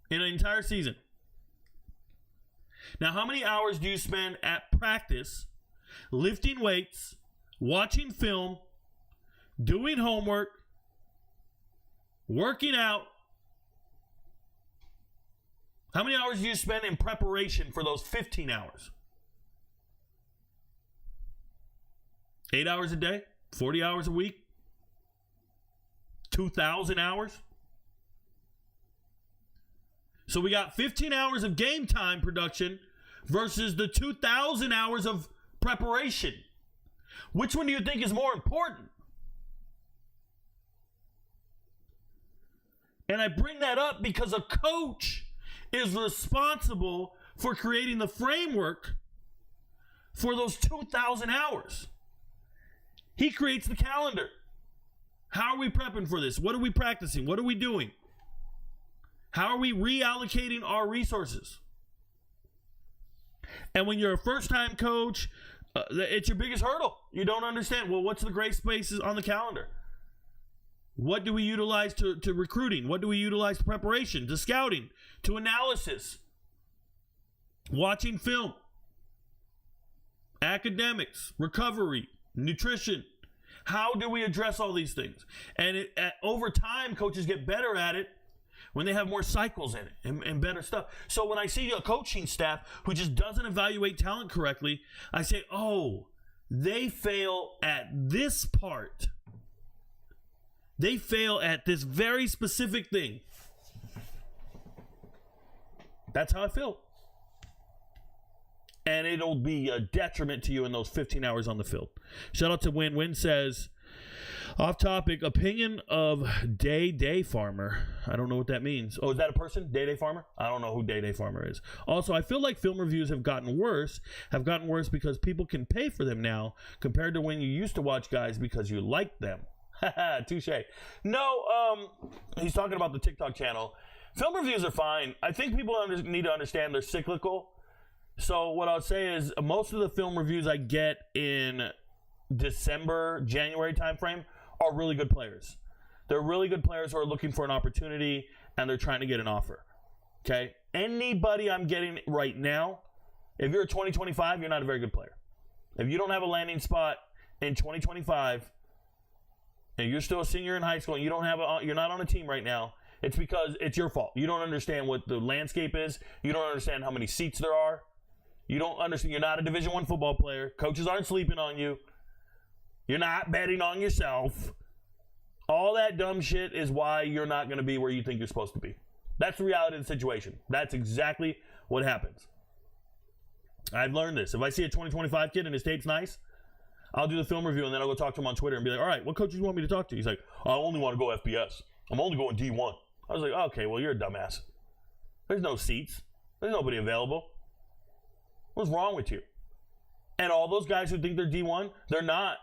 in an entire season. Now, how many hours do you spend at practice, lifting weights, watching film, doing homework, working out? How many hours do you spend in preparation for those 15 hours? 8 hours a day? 40 hours a week? 2,000 hours? So we got 15 hours of game time production versus the 2,000 hours of preparation. Which one do you think is more important? And I bring that up because a coach is responsible for creating the framework for those 2,000 hours. He creates the calendar. How are we prepping for this? What are we practicing? What are we doing? How are we reallocating our resources? And when you're a first-time coach, it's your biggest hurdle. You don't understand. Well, what's the gray spaces on the calendar? What do we utilize to recruiting? What do we utilize to preparation, to scouting, to analysis, watching film, academics, recovery, nutrition? How do we address all these things? And over time, coaches get better at it when they have more cycles in it and better stuff. So when I see a coaching staff who just doesn't evaluate talent correctly, I say, oh, they fail at this part. They fail at this very specific thing. That's how I feel. And it'll be a detriment to you in those 15 hours on the field. Shout out to Win. Win says, off topic, opinion of Day Farmer. I don't know what that means. Oh, is that a person? Day Farmer? I don't know who Day Farmer is. Also, I feel like film reviews have gotten worse because people can pay for them now compared to when you used to watch guys because you liked them. Haha, touche. No, he's talking about the TikTok channel. Film reviews are fine. I think people need to understand they're cyclical. So what I'll say is most of the film reviews I get in December, January timeframe are really good players. They're really good players who are looking for an opportunity and they're trying to get an offer. Okay? Anybody I'm getting right now, if you're a 2025, you're not a very good player. If you don't have a landing spot in 2025 and you're still a senior in high school and you're not on a team right now, it's because it's your fault. You don't understand what the landscape is. You don't understand how many seats there are. You don't understand. You're not a Division I football player. Coaches aren't sleeping on you. You're not betting on yourself. All that dumb shit is why you're not going to be where you think you're supposed to be. That's the reality of the situation. That's exactly what happens. I've learned this. If I see a 2025 kid and his tape's nice, I'll do the film review and then I'll go talk to him on Twitter and be like, all right, what coach do you want me to talk to? He's like, I only want to go FBS. I'm only going D1. I was like, okay, well, you're a dumbass. There's no seats. There's nobody available. What's wrong with you? And all those guys who think they're D1, they're not.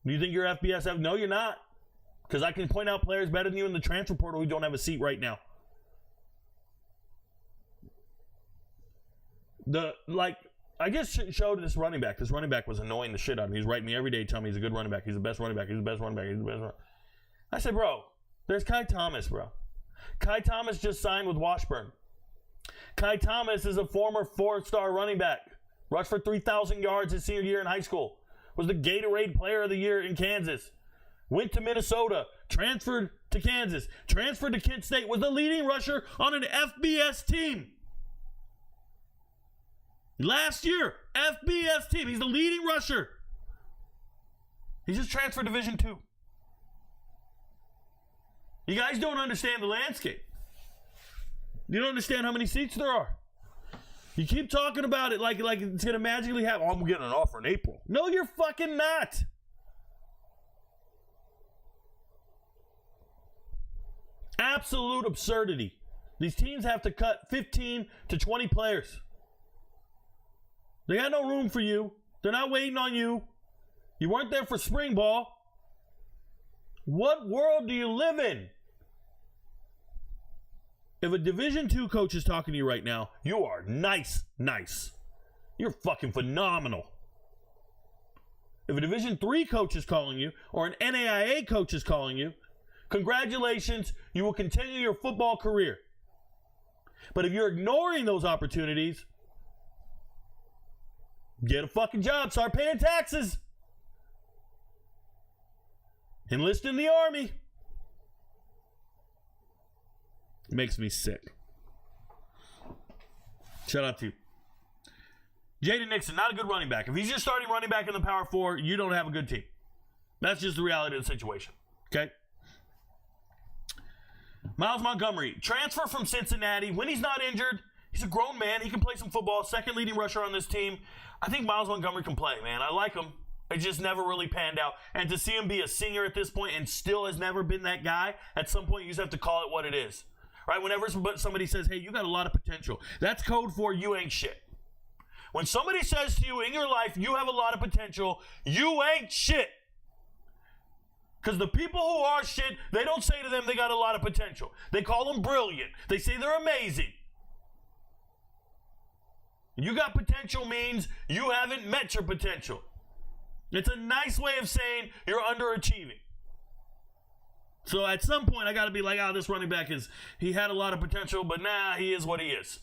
Do you think you're FBS? No, you're not. Because I can point out players better than you in the transfer portal who don't have a seat right now. I just showed this running back. This running back was annoying the shit out of me. He's writing me every day telling me he's a good running back. He's the best running back. He's the best running back. He's the best running back. I said, bro, there's Kai Thomas, bro. Kai Thomas just signed with Washburn. Kai Thomas is a former 4-star running back. Rushed for 3,000 yards his senior year in high school. Was the Gatorade Player of the Year in Kansas. Went to Minnesota. Transferred to Kansas. Transferred to Kent State. Was the leading rusher on an FBS team. Last year, FBS team. He's the leading rusher. He just transferred to Division II. You guys don't understand the landscape. You don't understand how many seats there are. You keep talking about it like it's going to magically happen. Oh, I'm getting an offer in April. No, you're fucking not. Absolute absurdity. These teams have to cut 15 to 20 players. They got no room for you. They're not waiting on you. You weren't there for spring ball. What world do you live in? If a Division II coach is talking to you right now, you are nice. You're fucking phenomenal. If a Division III coach is calling you, or an NAIA coach is calling you, congratulations, you will continue your football career. But if you're ignoring those opportunities, get a fucking job, start paying taxes. Enlist in the Army. Makes me sick. Shout out to you. Jaden Nixon, not a good running back. If he's just starting running back in the Power 4, you don't have a good team. That's just the reality of the situation. Okay? Myles Montgomery, transfer from Cincinnati. When he's not injured, he's a grown man. He can play some football. Second leading rusher on this team. I think Myles Montgomery can play, man. I like him. It just never really panned out. And to see him be a senior at this point and still has never been that guy, at some point you just have to call it what it is. Right? Whenever somebody says, hey, you got a lot of potential, that's code for you ain't shit. When somebody says to you in your life, you have a lot of potential, you ain't shit. Because the people who are shit, they don't say to them they got a lot of potential. They call them brilliant. They say they're amazing. You got potential means you haven't met your potential. It's a nice way of saying you're underachieving. So at some point, I got to be like, this running back he had a lot of potential, but nah, he is what he is.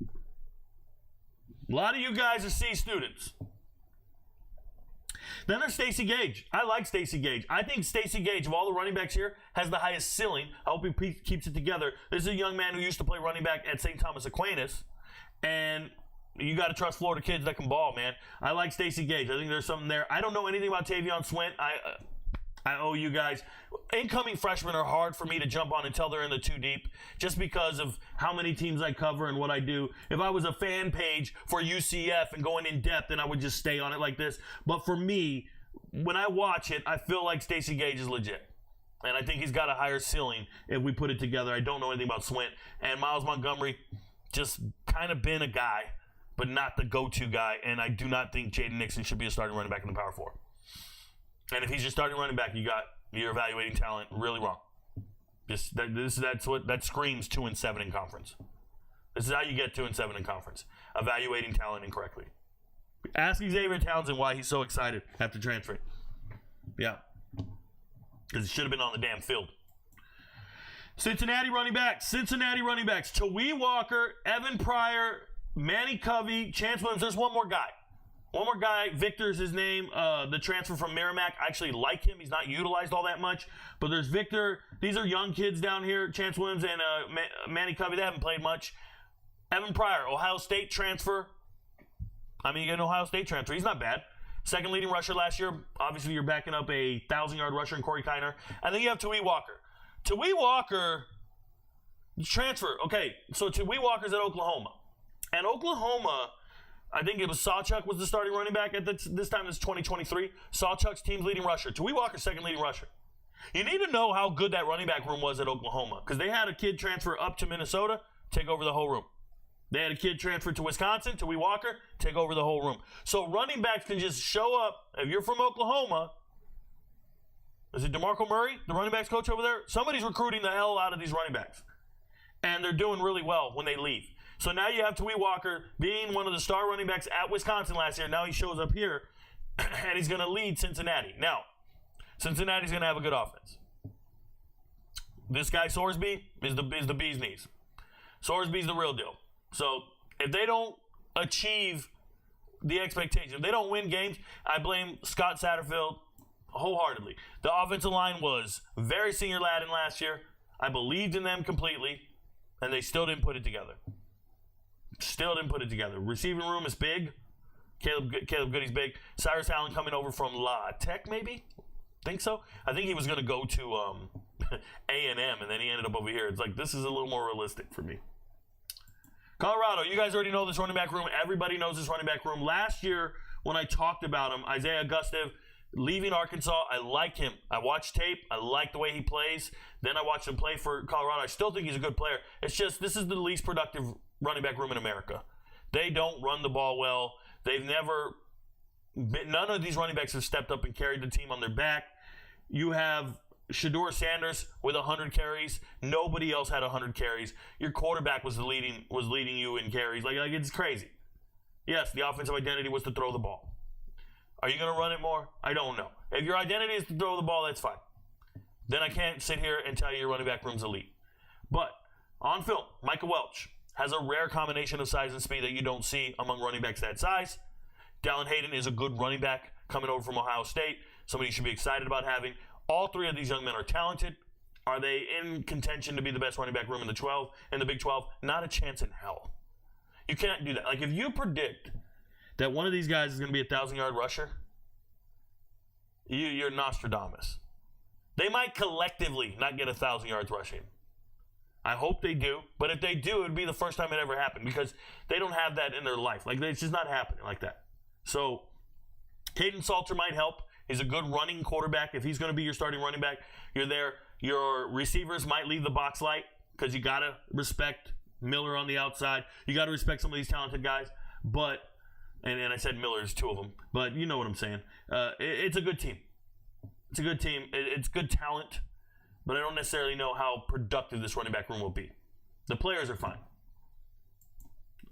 A lot of you guys are C students. Then there's Stacy Gage. I like Stacy Gage. I think Stacy Gage, of all the running backs here, has the highest ceiling. I hope he keeps it together. This is a young man who used to play running back at St. Thomas Aquinas, and you got to trust Florida kids that can ball, man. I like Stacy Gage. I think there's something there. I don't know anything about Tavion Swint. I owe you guys. Incoming freshmen are hard for me to jump on until they're in the too deep, just because of how many teams I cover and what I do. If I was a fan page for UCF and going in depth, then I would just stay on it like this. But for me, when I watch it, I feel like Stacy Gage is legit. And I think he's got a higher ceiling if we put it together. I don't know anything about Swint. And Myles Montgomery, just kind of been a guy, but not the go-to guy. And I do not think Jaden Nixon should be a starting running back in the Power 4. And if he's your starting running back, you're evaluating talent really wrong. That screams 2-7 in conference. This is how you get 2-7 in conference. Evaluating talent incorrectly. Ask Xavier Townsend why he's so excited after transferring. Yeah. Because he should have been on the damn field. Cincinnati running backs. Tawee Walker, Evan Pryor, Manny Covey, Chance Williams. There's one more guy. Victor's his name, the transfer from Merrimack. I actually like him. He's not utilized all that much. But there's Victor. These are young kids down here. Chance Williams and Manny Covey, they haven't played much. Evan Pryor, Ohio State transfer. You get an Ohio State transfer. He's not bad. Second leading rusher last year. Obviously, you're backing up a 1,000-yard rusher in Corey Kiner. And then you have Tawee Walker. Tawee Walker, transfer. Okay, so Tawee Walker's at Oklahoma. And Oklahoma, I think it was Sawchuk was the starting running back at this time. It's 2023. Sawchuk's team's leading rusher. Tawee Walker's second leading rusher. You need to know how good that running back room was at Oklahoma, because they had a kid transfer up to Minnesota, take over the whole room. They had a kid transfer to Wisconsin, Tawee Walker, take over the whole room. So running backs can just show up. If you're from Oklahoma, is it DeMarco Murray, the running backs coach over there? Somebody's recruiting the hell out of these running backs. And they're doing really well when they leave. So now you have Tawee Walker being one of the star running backs at Wisconsin last year. Now he shows up here, and he's going to lead Cincinnati. Now, Cincinnati's going to have a good offense. This guy, Sorsby, is the bee's knees. Sorsby's the real deal. So if they don't achieve the expectation, if they don't win games, I blame Scott Satterfield wholeheartedly. The offensive line was very senior Latin last year. I believed in them completely, and they still didn't put it together. Receiving room is big. Caleb Goody's big. Cyrus Allen coming over from La Tech, maybe? Think so? I think he was going to go to A&M, and then he ended up over here. It's like, this is a little more realistic for me. Colorado, you guys already know this running back room. Everybody knows this running back room. Last year, when I talked about him, Isaiah Gustev, leaving Arkansas, I like him. I watched tape. I like the way he plays. Then I watched him play for Colorado. I still think he's a good player. It's just, this is the least productive running back room in America. They don't run the ball well. None of these running backs have stepped up and carried the team on their back. You have Shedeur Sanders with 100 carries. Nobody else had 100 carries. Your quarterback was leading you in carries. Like it's crazy. Yes, the offensive identity was to throw the ball. Are you going to run it more? I don't know. If your identity is to throw the ball, that's fine. Then I can't sit here and tell you your running back room's elite. But on film, Micah Welch has a rare combination of size and speed that you don't see among running backs that size. Dallan Hayden is a good running back coming over from Ohio State. Somebody you should be excited about having. All three of these young men are talented. Are they in contention to be the best running back room in the Big 12? Not a chance in hell. You can't do that. Like, if you predict that one of these guys is going to be a 1,000-yard rusher, you're Nostradamus. They might collectively not get 1,000 yards rushing. I hope they do, but if they do, it would be the first time it ever happened, because they don't have that in their life. Like, it's just not happening like that. So, Caden Salter might help. He's a good running quarterback. If he's going to be your starting running back, you're there. Your receivers might leave the box light, because you got to respect Miller on the outside. You got to respect some of these talented guys. But And I said Miller's two of them, but you know what I'm saying. It's a good team. It's a good team. It's good talent, but I don't necessarily know how productive this running back room will be. The players are fine.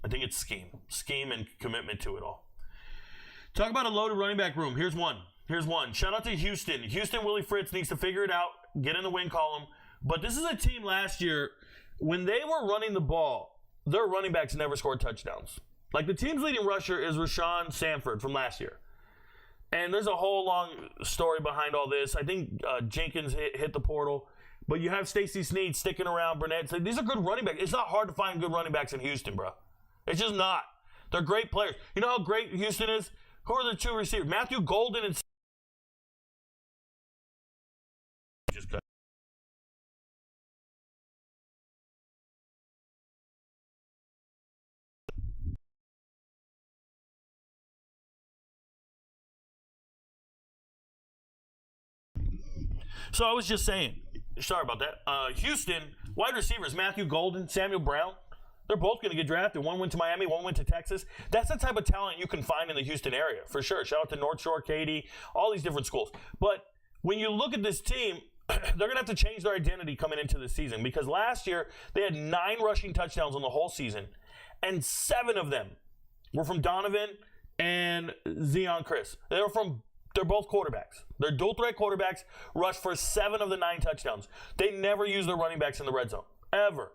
I think it's scheme and commitment to it all. Talk about a loaded running back room. Here's one. Shout out to Houston. Willie Fritz needs to figure it out, get in the win column. But this is a team last year, when they were running the ball, their running backs never scored touchdowns. Like, the team's leading rusher is Rashawn Sanford from last year. And there's a whole long story behind all this. I think Jenkins hit the portal. But you have Stacy Sneed sticking around, Burnett. So these are good running backs. It's not hard to find good running backs in Houston, bro. It's just not. They're great players. You know how great Houston is? Who are the two receivers? Matthew Golden and... So I was just saying, sorry about that. Houston, wide receivers, Matthew Golden, Samuel Brown, they're both going to get drafted. One went to Miami, one went to Texas. That's the type of talent you can find in the Houston area, for sure. Shout out to North Shore, Katy, all these different schools. But when you look at this team, they're going to have to change their identity coming into the season, because last year they had 9 rushing touchdowns on the whole season, and 7 of them were from Donovan and Zion Chris. They're both quarterbacks. They're dual threat quarterbacks, rushed for 7 of the 9 touchdowns. They never use their running backs in the red zone, ever.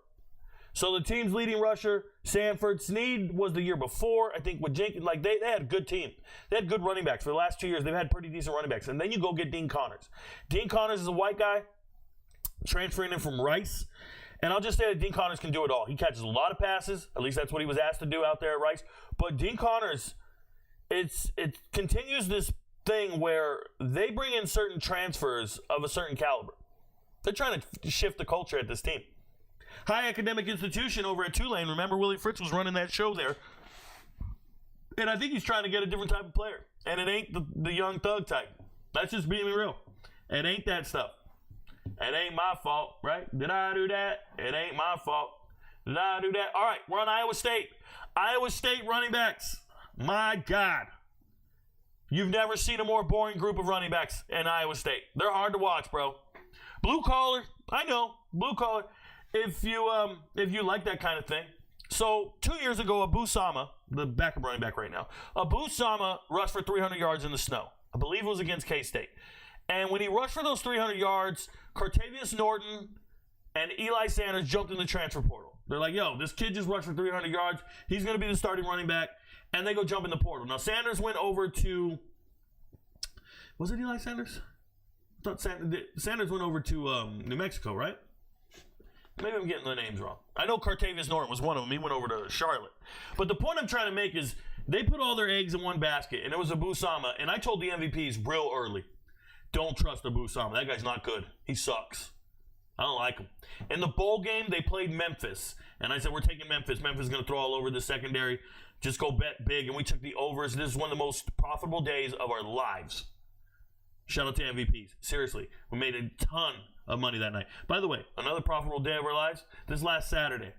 So the team's leading rusher, Sanford, Sneed was the year before, I think, with Jenkins. Like, they had a good team. They had good running backs. For the last 2 years, they've had pretty decent running backs. And then you go get Dean Connors. Dean Connors is a white guy, transferring in from Rice. And I'll just say that Dean Connors can do it all. He catches a lot of passes. At least that's what he was asked to do out there at Rice. But Dean Connors, it continues this thing where they bring in certain transfers of a certain caliber. They're trying to shift the culture at this team. High academic institution over at Tulane. Remember, Willie Fritz was running that show there. And I think he's trying to get a different type of player. And it ain't the young thug type. That's just being real. It ain't that stuff. It ain't my fault, right? Did I do that? It ain't my fault. Did I do that? All right, we're on Iowa State. Iowa State running backs. My God. You've never seen a more boring group of running backs in Iowa State. They're hard to watch, bro. Blue collar, I know, blue collar. If you like that kind of thing. So 2 years ago, Abu Sama, the backup running back right now, Abu Sama rushed for 300 yards in the snow. I believe it was against K-State. And when he rushed for those 300 yards, Cartavius Norton and Eli Sanders jumped in the transfer portal. They're like, yo, this kid just rushed for 300 yards. He's going to be the starting running back. And they go jump in the portal. Now, Sanders went over to... Was it Eli Sanders? I thought Sanders went over to New Mexico, right? Maybe I'm getting the names wrong. I know Cartavius Norton was one of them. He went over to Charlotte. But the point I'm trying to make is they put all their eggs in one basket, and it was Abu Sama. And I told the MVPs real early, don't trust Abu Sama. That guy's not good. He sucks. I don't like him. In the bowl game, they played Memphis. And I said, we're taking Memphis. Memphis is going to throw all over the secondary. Just go bet big. And we took the overs. This is one of the most profitable days of our lives. Shout out to MVPs. Seriously. We made a ton of money that night. By the way, another profitable day of our lives, this last Saturday.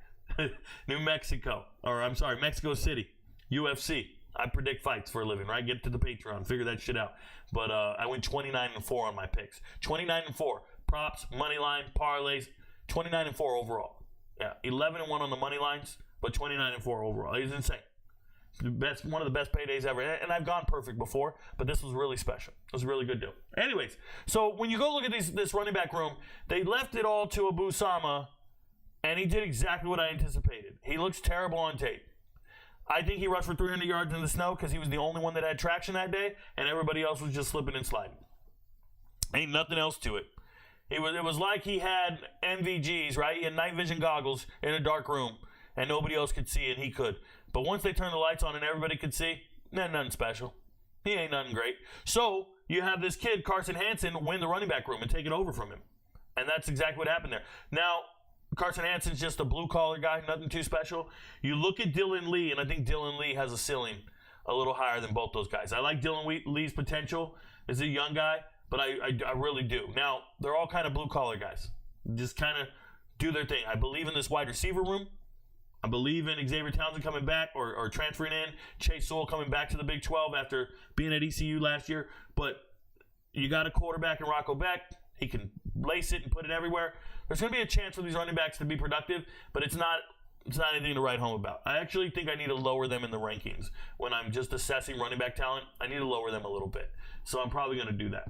New Mexico. Or, I'm sorry, Mexico City. UFC. I predict fights for a living, right? Get to the Patreon. Figure that shit out. But I went 29-4 on my picks. 29-4. Props, money line, parlays. 29-4 overall. Yeah, 11-1 on the money lines, but 29-4 overall. It's insane. One of the best paydays ever. And I've gone perfect before, but this was really special. It was a really good deal. Anyways, so when you go look at this running back room, they left it all to Abu Sama, and he did exactly what I anticipated. He looks terrible on tape. I think he rushed for 300 yards in the snow because he was the only one that had traction that day, and everybody else was just slipping and sliding. Ain't nothing else to it. It was like he had NVGs, right? He had night vision goggles in a dark room, and nobody else could see, and he could. But once they turned the lights on and everybody could see, nothing special. He ain't nothing great. So you have this kid, Carson Hanson, win the running back room and take it over from him. And that's exactly what happened there. Now, Carson Hanson's just a blue-collar guy, nothing too special. You look at Dylan Lee, and I think Dylan Lee has a ceiling a little higher than both those guys. I like Dylan Lee's potential as a young guy, but I really do. Now, they're all kind of blue-collar guys. Just kind of do their thing. I believe in this wide receiver room. I believe in Xavier Townsend coming back or transferring in. Chase Sewell coming back to the Big 12 after being at ECU last year. But you got a quarterback in Rocco Beck. He can lace it and put it everywhere. There's going to be a chance for these running backs to be productive, but it's not anything to write home about. I actually think I need to lower them in the rankings. When I'm just assessing running back talent, I need to lower them a little bit. So I'm probably going to do that.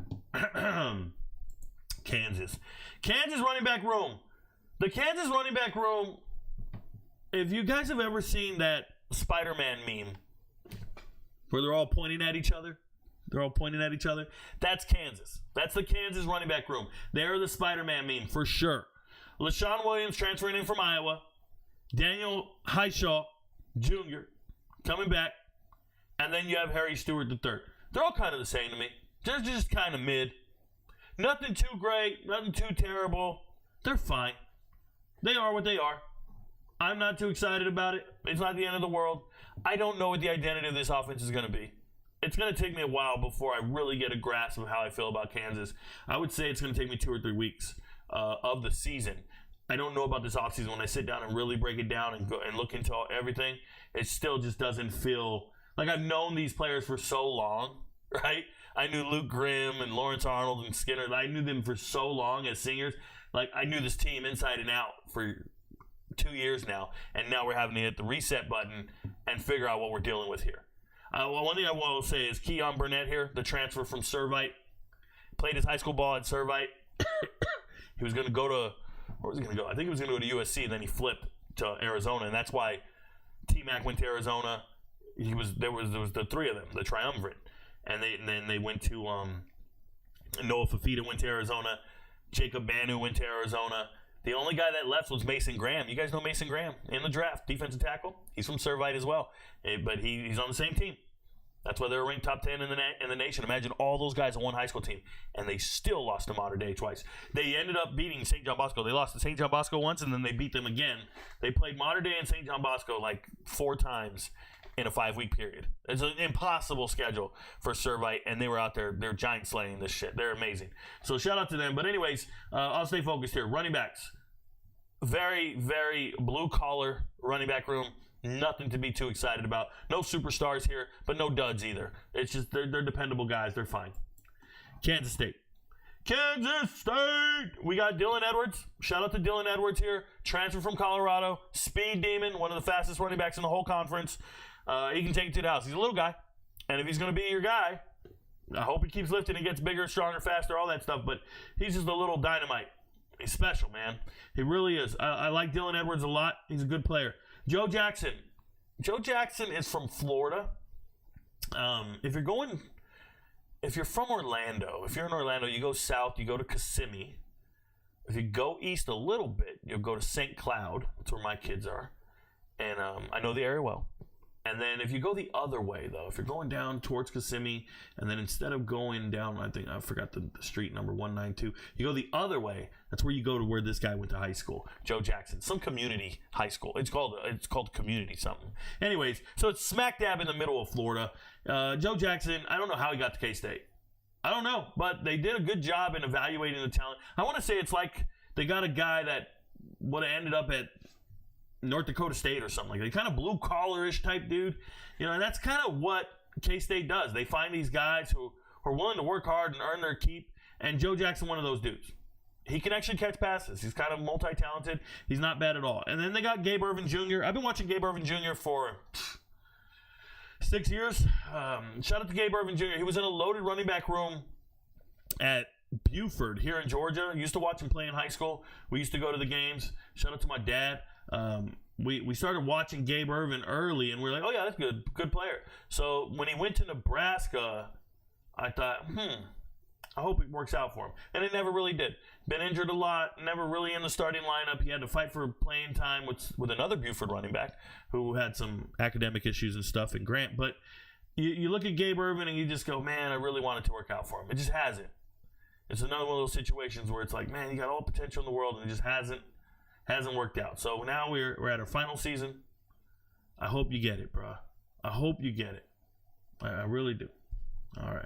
Kansas running back room. The Kansas running back room, if you guys have ever seen that Spider-Man meme where they're all pointing at each other, that's Kansas. That's the Kansas running back room. They're the Spider-Man meme for sure. Leshon Williams transferring in from Iowa. Daniel Hishaw Jr. coming back. And then you have Harry Stewart III. They're all kind of the same to me. They're just kind of mid. Nothing too great. Nothing too terrible. They're fine. They are what they are. I'm not too excited about it. It's not the end of the world. I don't know what the identity of this offense is going to be. It's going to take me a while before I really get a grasp of how I feel about Kansas. I would say it's going to take me 2 or 3 weeks of the season. I don't know about this offseason. When I sit down and really break it down and go and look into everything, it still just doesn't feel like I've known these players for so long, right? I knew Luke Grimm and Lawrence Arnold and Skinner. I knew them for so long as seniors. Like, I knew this team inside and out for 2 years now, and now we're having to hit the reset button and figure out what we're dealing with here. One thing I will say is Keon Burnett here, the transfer from Servite, played his high school ball at Servite. He was going to go to, where was he going to go? I think he was going to go to USC, and then he flipped to Arizona, and that's why T-Mac went to Arizona. There was the three of them, the triumvirate, and then they went to Noah Fafita went to Arizona, Jacob Banu went to Arizona. The only guy that left was Mason Graham. You guys know Mason Graham in the draft, defensive tackle. He's from Servite as well, but he's on the same team. That's why they're ranked top 10 in the nation. Imagine all those guys on one high school team, and they still lost to Mater Dei twice. They ended up beating St. John Bosco. They lost to St. John Bosco once, and then they beat them again. They played Mater Dei and St. John Bosco like 4 times in a 5-week period. It's an impossible schedule for Servite, and they were out there. They're giant slaying this shit. They're amazing. So shout out to them. But anyways, I'll stay focused here. Running backs. Very, very blue-collar running back room. Nothing to be too excited about. No superstars here, but no duds either. It's just they're dependable guys. They're fine. Kansas State. We got Dylan Edwards. Shout out to Dylan Edwards here. Transfer from Colorado. Speed demon. One of the fastest running backs in the whole conference. He can take it to the house. He's a little guy. And if he's going to be your guy, I hope he keeps lifting and gets bigger, stronger, faster, all that stuff. But he's just a little dynamite. He's special, man. He really is. I like Dylan Edwards a lot. He's a good player. Joe Jackson. Joe Jackson is from Florida. If you're from Orlando, if you're in Orlando, you go south, you go to Kissimmee. If you go east a little bit, you'll go to St. Cloud. That's where my kids are. And I know the area well. And then if you go the other way, though, if you're going down towards Kissimmee, and then instead of going down, I forgot the street number 192, you go the other way, that's where you go to where this guy went to high school, Joe Jackson, some community high school. It's called community something. Anyways, so it's smack dab in the middle of Florida. Joe Jackson, I don't know how he got to K-State. I don't know, but they did a good job in evaluating the talent. I want to say it's like they got a guy that would have ended up at North Dakota State or something like that. Kind of blue-collar-ish type dude. And that's kind of what K-State does. They find these guys who are willing to work hard and earn their keep, and Joe Jackson, one of those dudes. He can actually catch passes. He's kind of multi-talented. He's not bad at all. And then they got Gabe Ervin Jr. I've been watching Gabe Ervin Jr. for 6 years. Shout out to Gabe Ervin Jr. He was in a loaded running back room at Buford here in Georgia. Used to watch him play in high school. We used to go to the games. Shout out to my dad. We started watching Gabe Ervin early, and we were like, oh yeah, that's good player. So when he went to Nebraska, I thought, I hope it works out for him. And it never really did. Been injured a lot, never really in the starting lineup. He had to fight for playing time with another Buford running back who had some academic issues and stuff in Grant. But you look at Gabe Ervin and you just go, man, I really want it to work out for him. It just hasn't. It's another one of those situations where it's like, man, you got all the potential in the world, and it just hasn't worked out. So now we're at our final season. I hope you get it, bro. I hope you get it. I really do. All right.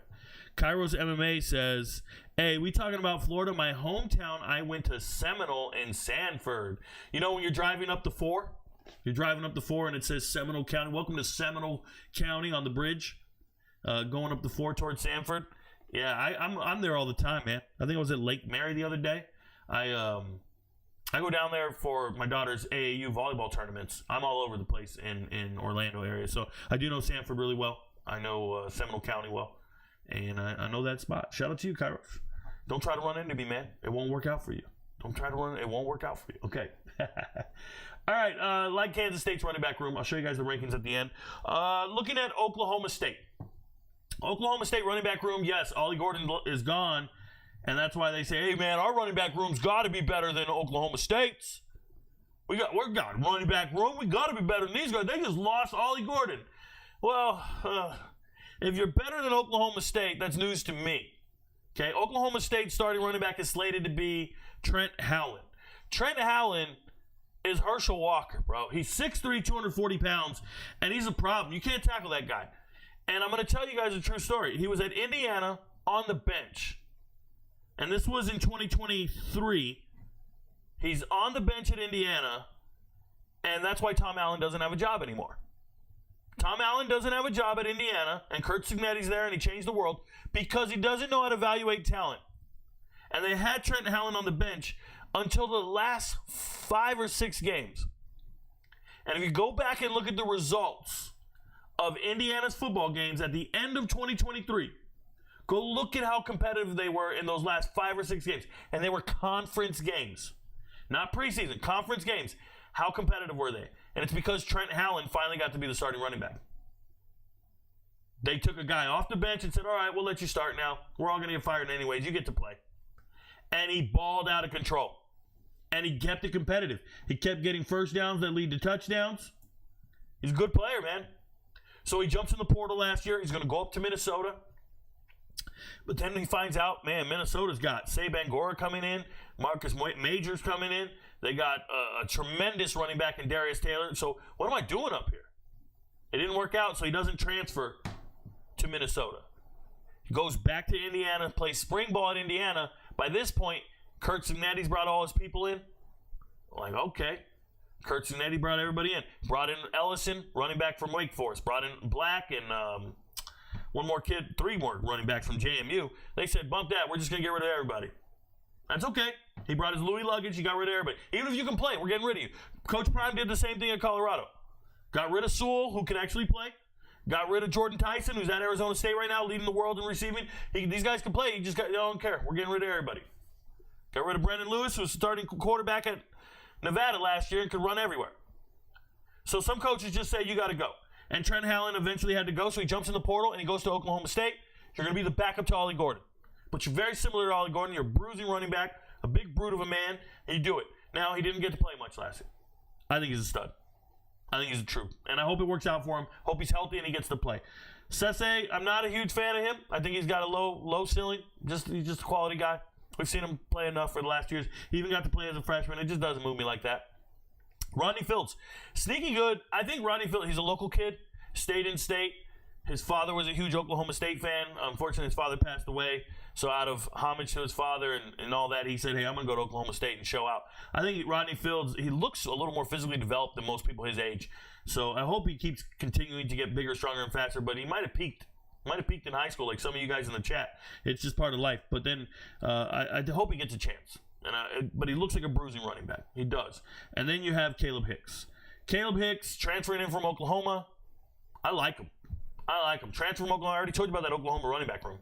Kairos MMA says, hey, we talking about Florida? My hometown, I went to Seminole in Sanford. You know when you're driving up the 4 You're driving up the 4 and it says Seminole County. Welcome to Seminole County on the bridge. Going up the 4 towards Sanford. Yeah, I'm there all the time, man. I think I was at Lake Mary the other day. I go down there for my daughter's AAU volleyball tournaments. I'm all over the place in Orlando area. So I do know Sanford really well. I know Seminole County well. And I know that spot. Shout out to you, Kairos. Don't try to run into me, man. It won't work out for you. Don't try to run. It won't work out for you. Okay. All right. Like Kansas State's running back room. I'll show you guys the rankings at the end. Looking at Oklahoma State. Oklahoma State running back room, yes, Ollie Gordon is gone. And that's why they say, hey, man, our running back room's got to be better than Oklahoma State's. We're got a running back room. We got to be better than these guys. They just lost Ollie Gordon. Well, if you're better than Oklahoma State, that's news to me. Okay, Oklahoma State starting running back is slated to be Trent Howland. Trent Howland is Hishaw Walker, bro. He's 6'3", 240 pounds, and he's a problem. You can't tackle that guy. And I'm going to tell you guys a true story. He was at Indiana on the bench. And this was in 2023. He's on the bench at Indiana, and that's why Tom Allen doesn't have a job anymore. Tom Allen doesn't have a job at Indiana, and Curt Cignetti's there, and he changed the world because he doesn't know how to evaluate talent. And they had Trent Howland on the bench until the last 5 or 6 games. And if you go back and look at the results of Indiana's football games at the end of 2023, go look at how competitive they were in those last 5 or 6 games. And they were conference games. Not preseason, conference games. How competitive were they? And it's because Trent Howland finally got to be the starting running back. They took a guy off the bench and said, all right, we'll let you start now. We're all going to get fired anyways. You get to play. And he balled out of control. And he kept it competitive. He kept getting first downs that lead to touchdowns. He's a good player, man. So he jumps in the portal last year. He's going to go up to Minnesota. But then he finds out, man, Minnesota's got Say Bangora coming in. Marcus Majors coming in. They got a tremendous running back in Darius Taylor. So what am I doing up here? It didn't work out, so he doesn't transfer to Minnesota. He goes back to Indiana, plays spring ball at Indiana. By this point, Curt Cignetti's brought all his people in. I'm like, okay. Curt Cignetti brought everybody in. Brought in Ellison, running back from Wake Forest. Brought in Black and one more kid, 3 more running backs from JMU. They said, bump that. We're just going to get rid of everybody. That's okay. He brought his Louis luggage. He got rid of everybody. Even if you can play, we're getting rid of you. Coach Prime did the same thing at Colorado. Got rid of Sewell, who can actually play. Got rid of Jordan Tyson, who's at Arizona State right now, leading the world in receiving. These guys can play. They don't care. We're getting rid of everybody. Got rid of Brendan Lewis, who was starting quarterback at Nevada last year and could run everywhere. So some coaches just say, you got to go. And Trent Howland eventually had to go, so he jumps in the portal and he goes to Oklahoma State. You're going to be the backup to Ollie Gordon. But you're very similar to Ollie Gordon. You're a bruising running back, a big brute of a man, and you do it. Now, he didn't get to play much last year. I think he's a stud. I think he's a true. And I hope it works out for him. Hope he's healthy and he gets to play. Sesi, I'm not a huge fan of him. I think he's got a low ceiling. He's just a quality guy. We've seen him play enough for the last years. He even got to play as a freshman. It just doesn't move me like that. Rodney Fields, sneaky good. I think Rodney Fields, he's a local kid, stayed in state. His father was a huge Oklahoma State fan. Unfortunately, his father passed away. So out of homage to his father and all that, he said, hey, I'm going to go to Oklahoma State and show out. I think Rodney Fields, he looks a little more physically developed than most people his age. So I hope he keeps continuing to get bigger, stronger, and faster. But he might have peaked. Might have peaked in high school like some of you guys in the chat. It's just part of life. But then I hope he gets a chance. But he looks like a bruising running back. He does. And then you have Kalib Hicks. Kalib Hicks transferring in from Oklahoma. I like him. Transfer from Oklahoma. I already told you about that Oklahoma running back room.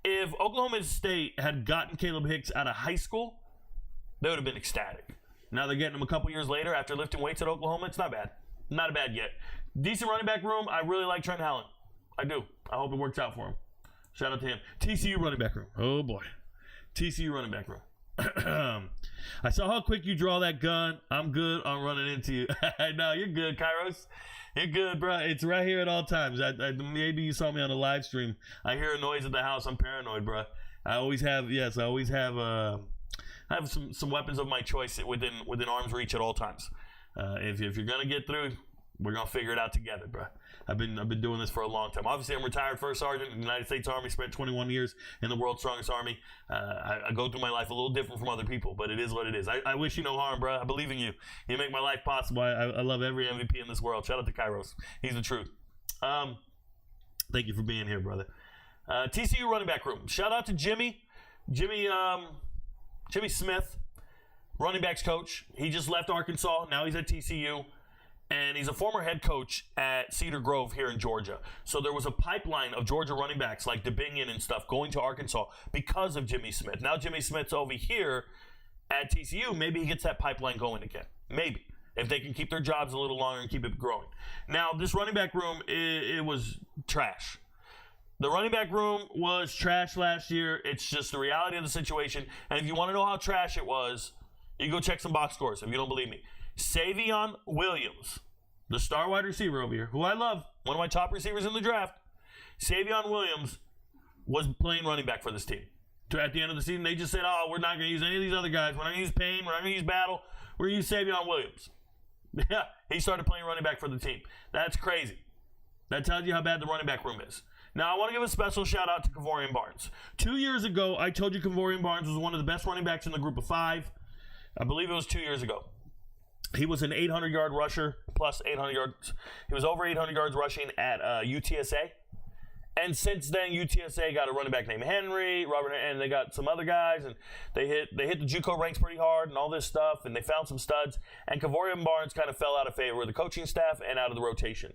If Oklahoma State had gotten Kalib Hicks out of high school, they would have been ecstatic. Now they're getting him a couple years later after lifting weights at Oklahoma. It's not bad. Not bad yet. Decent running back room. I really like Trent Howland. I do. I hope it works out for him. Shout out to him. TCU running back room. Oh, boy. TCU running back room. I saw how quick you draw that gun. I'm good on running into you. No, you're good, Kairos. You're good, bro. It's right here at all times. Maybe you saw me on a live stream. I hear a noise at the house. I'm paranoid, bro. I always have I have some weapons of my choice within arm's reach at all times. If you're gonna get through, We're going to figure it out together, bro. I've been doing this for a long time. Obviously, I'm retired first sergeant in the United States Army, spent 21 years in the world's strongest army. I go through my life a little different from other people, but it is what it is. I wish you no harm, bro. I believe in you. You make my life possible. I love every MVP in this world. Shout out to Kairos. He's the truth. Thank you for being here, brother. TCU running back room. Shout out to Jimmy Smith, running backs coach. He just left Arkansas. Now he's at TCU. And he's a former head coach at Cedar Grove here in Georgia. So there was a pipeline of Georgia running backs like DeBinion and stuff going to Arkansas because of Jimmy Smith. Now Jimmy Smith's over here at TCU. Maybe he gets that pipeline going again. Maybe. If they can keep their jobs a little longer and keep it growing. Now, this running back room, it was trash. The running back room was trash last year. It's just the reality of the situation. And if you want to know how trash it was, you go check some box scores if you don't believe me. Savion Williams, the star wide receiver over here, who I love, one of my top receivers in the draft. Savion Williams was playing running back for this team. At the end of the season, they just said, oh, we're not going to use any of these other guys. We're not going to use Payne. We're not going to use Battle. We're going to use Savion Williams. Yeah, he started playing running back for the team. That's crazy. That tells you how bad the running back room is. Now, I want to give a special shout out to Kevorian Barnes. 2 years ago, I told you Kevorian Barnes was one of the best running backs in the group of 5. I believe it was 2 years ago. He was an 800-yard rusher, plus 800 yards. He was over 800 yards rushing at UTSA. And since then, UTSA got a running back named Henry, Robert, and they got some other guys, and they hit the JUCO ranks pretty hard and all this stuff, and they found some studs. And Kevorian Barnes kind of fell out of favor with the coaching staff and out of the rotation.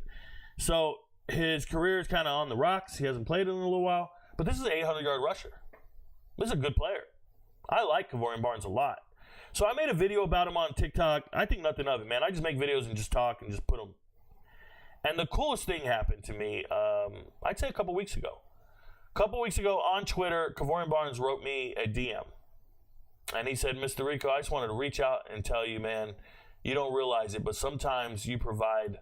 So his career is kind of on the rocks. He hasn't played in a little while. But this is an 800-yard rusher. This is a good player. I like Kevorian Barnes a lot. So I made a video about him on TikTok. I think nothing of it, man. I just make videos and just talk and just put them. And the coolest thing happened to me, I'd say a couple weeks ago. A couple weeks ago on Twitter, Kevorian Barnes wrote me a DM. And he said, Mr. Rico, I just wanted to reach out and tell you, man, you don't realize it, but sometimes you provide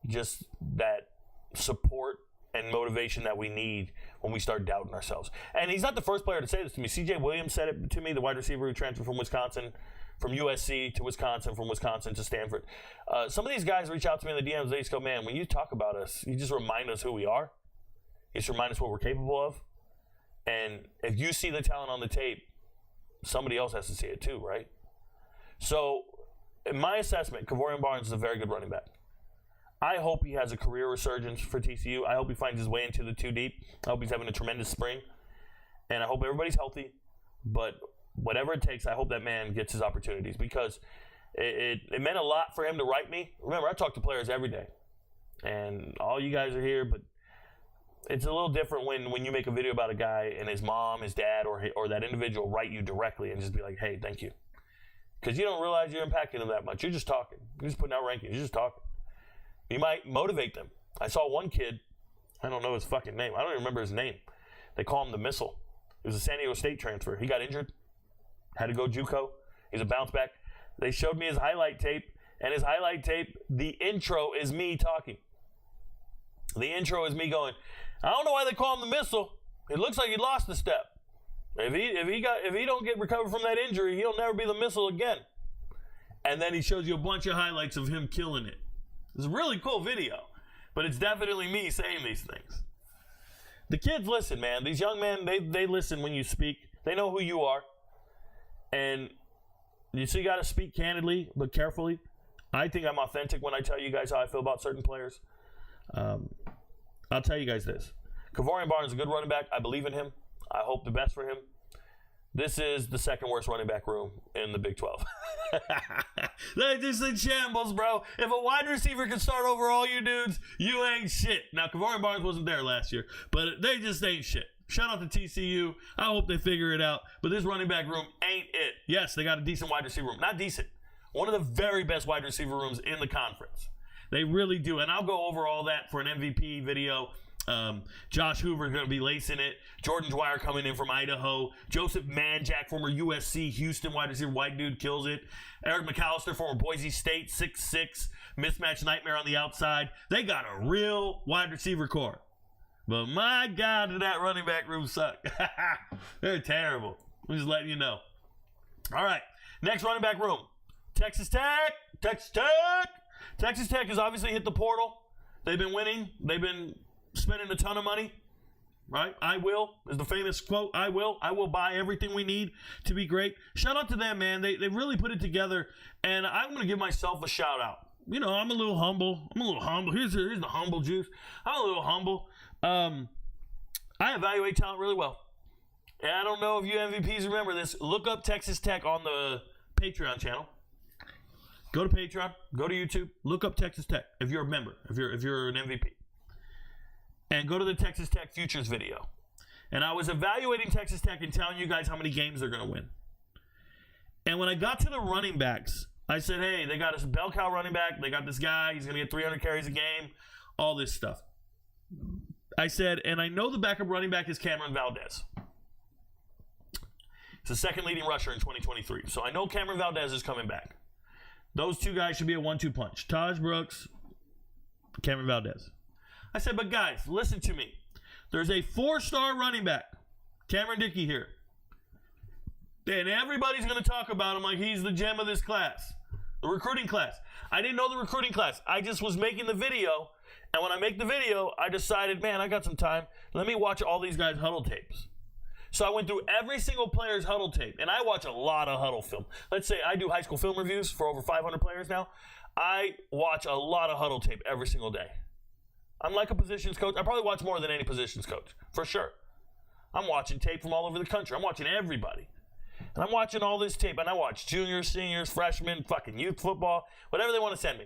just that support and motivation that we need when we start doubting ourselves. And he's not the first player to say this to me. CJ Williams said it to me, the wide receiver who transferred from Wisconsin, from USC to Wisconsin, from Wisconsin to Stanford. Some of these guys reach out to me in the DMs. They just go, man, when you talk about us, you just remind us who we are. You just remind us what we're capable of. And if you see the talent on the tape, somebody else has to see it too, right? So, in my assessment, Kevorian Barnes is a very good running back. I hope he has a career resurgence for TCU. I hope he finds his way into the 2 deep. I hope he's having a tremendous spring. And I hope everybody's healthy. But whatever it takes, I hope that man gets his opportunities because it meant a lot for him to write me. Remember, I talk to players every day. And all you guys are here, but it's a little different when you make a video about a guy and his mom, his dad, or that individual write you directly and just be like, hey, thank you. Because you don't realize you're impacting them that much. You're just talking. You're just putting out rankings. You're just talking. You might motivate them. I saw one kid, I don't know his fucking name. I don't even remember his name. They call him the Missile. He was a San Diego State transfer. He got injured, had to go JUCO. He's a bounce back. They showed me his highlight tape, and his highlight tape, the intro is me talking. The intro is me going, I don't know why they call him the Missile. It looks like he lost a step. If he don't get recovered from that injury, he'll never be the Missile again. And then he shows you a bunch of highlights of him killing it. It's a really cool video, but it's definitely me saying these things. The kids listen, man. These young men, they listen when you speak. They know who you are. And you got to speak candidly, but carefully. I think I'm authentic when I tell you guys how I feel about certain players. I'll tell you guys this. Kevorian Barnes is a good running back. I believe in him. I hope the best for him. This is the second worst running back room in the Big 12. They're just in shambles, bro. If a wide receiver can start over all you dudes, you ain't shit. Now, Kevorian Barnes wasn't there last year, but they just ain't shit. Shout out to TCU. I hope they figure it out. But this running back room ain't it. Yes, they got a decent wide receiver room. Not decent. One of the very best wide receiver rooms in the conference. They really do. And I'll go over all that for an MVP video. Josh Hoover is going to be lacing it. Jordan Dwyer coming in from Idaho. Joseph Manjack, former USC Houston wide receiver, white dude, kills it. Eric McAllister, former Boise State, 6'6", mismatch nightmare on the outside. They got a real wide receiver core. But my God, did that running back room suck. They're terrible. I'm just letting you know. All right, next running back room. Texas Tech. Texas Tech has obviously hit the portal. They've been winning. They've been spending a ton of money. Right? I will is the famous quote. I will buy everything we need to be great. Shout out to them, man. They really put it together. And I'm going to give myself a shout out. You know, I'm a little humble. Here's the humble juice. I'm a little humble. I evaluate talent really well. And I don't know if you MVPs remember this. Look up Texas Tech on the Patreon channel. Go to Patreon. Go to YouTube. Look up Texas Tech if you're a member. If you're an MVP. And go to the Texas Tech Futures video. And I was evaluating Texas Tech and telling you guys how many games they're going to win. And when I got to the running backs, I said, hey, they got a bell cow running back. They got this guy. He's going to get 300 carries a game. All this stuff. I said, and I know the backup running back is Cameron Valdez. He's the second leading rusher in 2023. So I know Cameron Valdez is coming back. Those two guys should be a 1-2 punch. Taj Brooks, Cameron Valdez. I said, but guys, listen to me. There's a 4-star running back, Cameron Dickey here. And everybody's going to talk about him like he's the gem of this class, the recruiting class. I didn't know the recruiting class. I just was making the video. And when I make the video, I decided, man, I got some time. Let me watch all these guys' huddle tapes. So I went through every single player's huddle tape. And I watch a lot of huddle film. Let's say I do high school film reviews for over 500 players now. I watch a lot of huddle tape every single day. I'm like a positions coach. I probably watch more than any positions coach, for sure. I'm watching tape from all over the country. I'm watching everybody. And I'm watching all this tape. And I watch juniors, seniors, freshmen, fucking youth football, whatever they want to send me.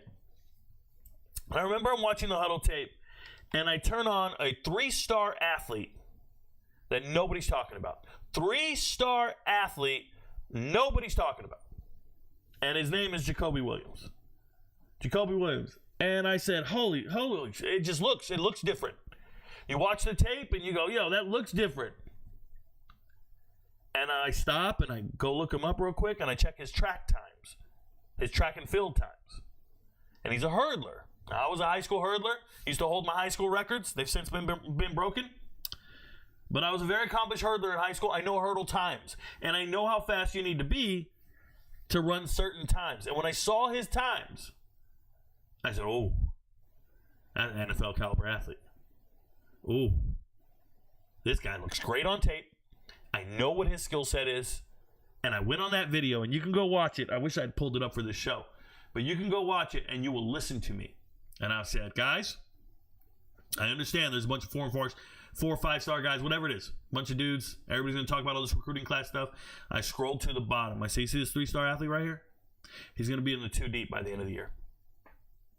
And I remember I'm watching the huddle tape, and I turn on a 3-star athlete that nobody's talking about. 3-star athlete nobody's talking about. And his name is Jacoby Williams. Jacoby Williams. And I said, holy, it looks different. You watch the tape and you go, yo, that looks different. And I stop and I go look him up real quick and I check his track times, his track and field times. And he's a hurdler. I was a high school hurdler. Used to hold my high school records. They've since been broken. But I was a very accomplished hurdler in high school. I know hurdle times. And I know how fast you need to be to run certain times. And when I saw his times, I said, oh, that's an NFL caliber athlete. Oh, this guy looks great on tape. I know what his skill set is. And I went on that video, and you can go watch it. I wish I'd pulled it up for this show. But you can go watch it, and you will listen to me. And I said, guys, I understand there's a bunch of 4 or 5-star guys, whatever it is. Bunch of dudes. Everybody's going to talk about all this recruiting class stuff. I scrolled to the bottom. I say, you see this 3-star athlete right here? He's going to be in the 2 deep by the end of the year.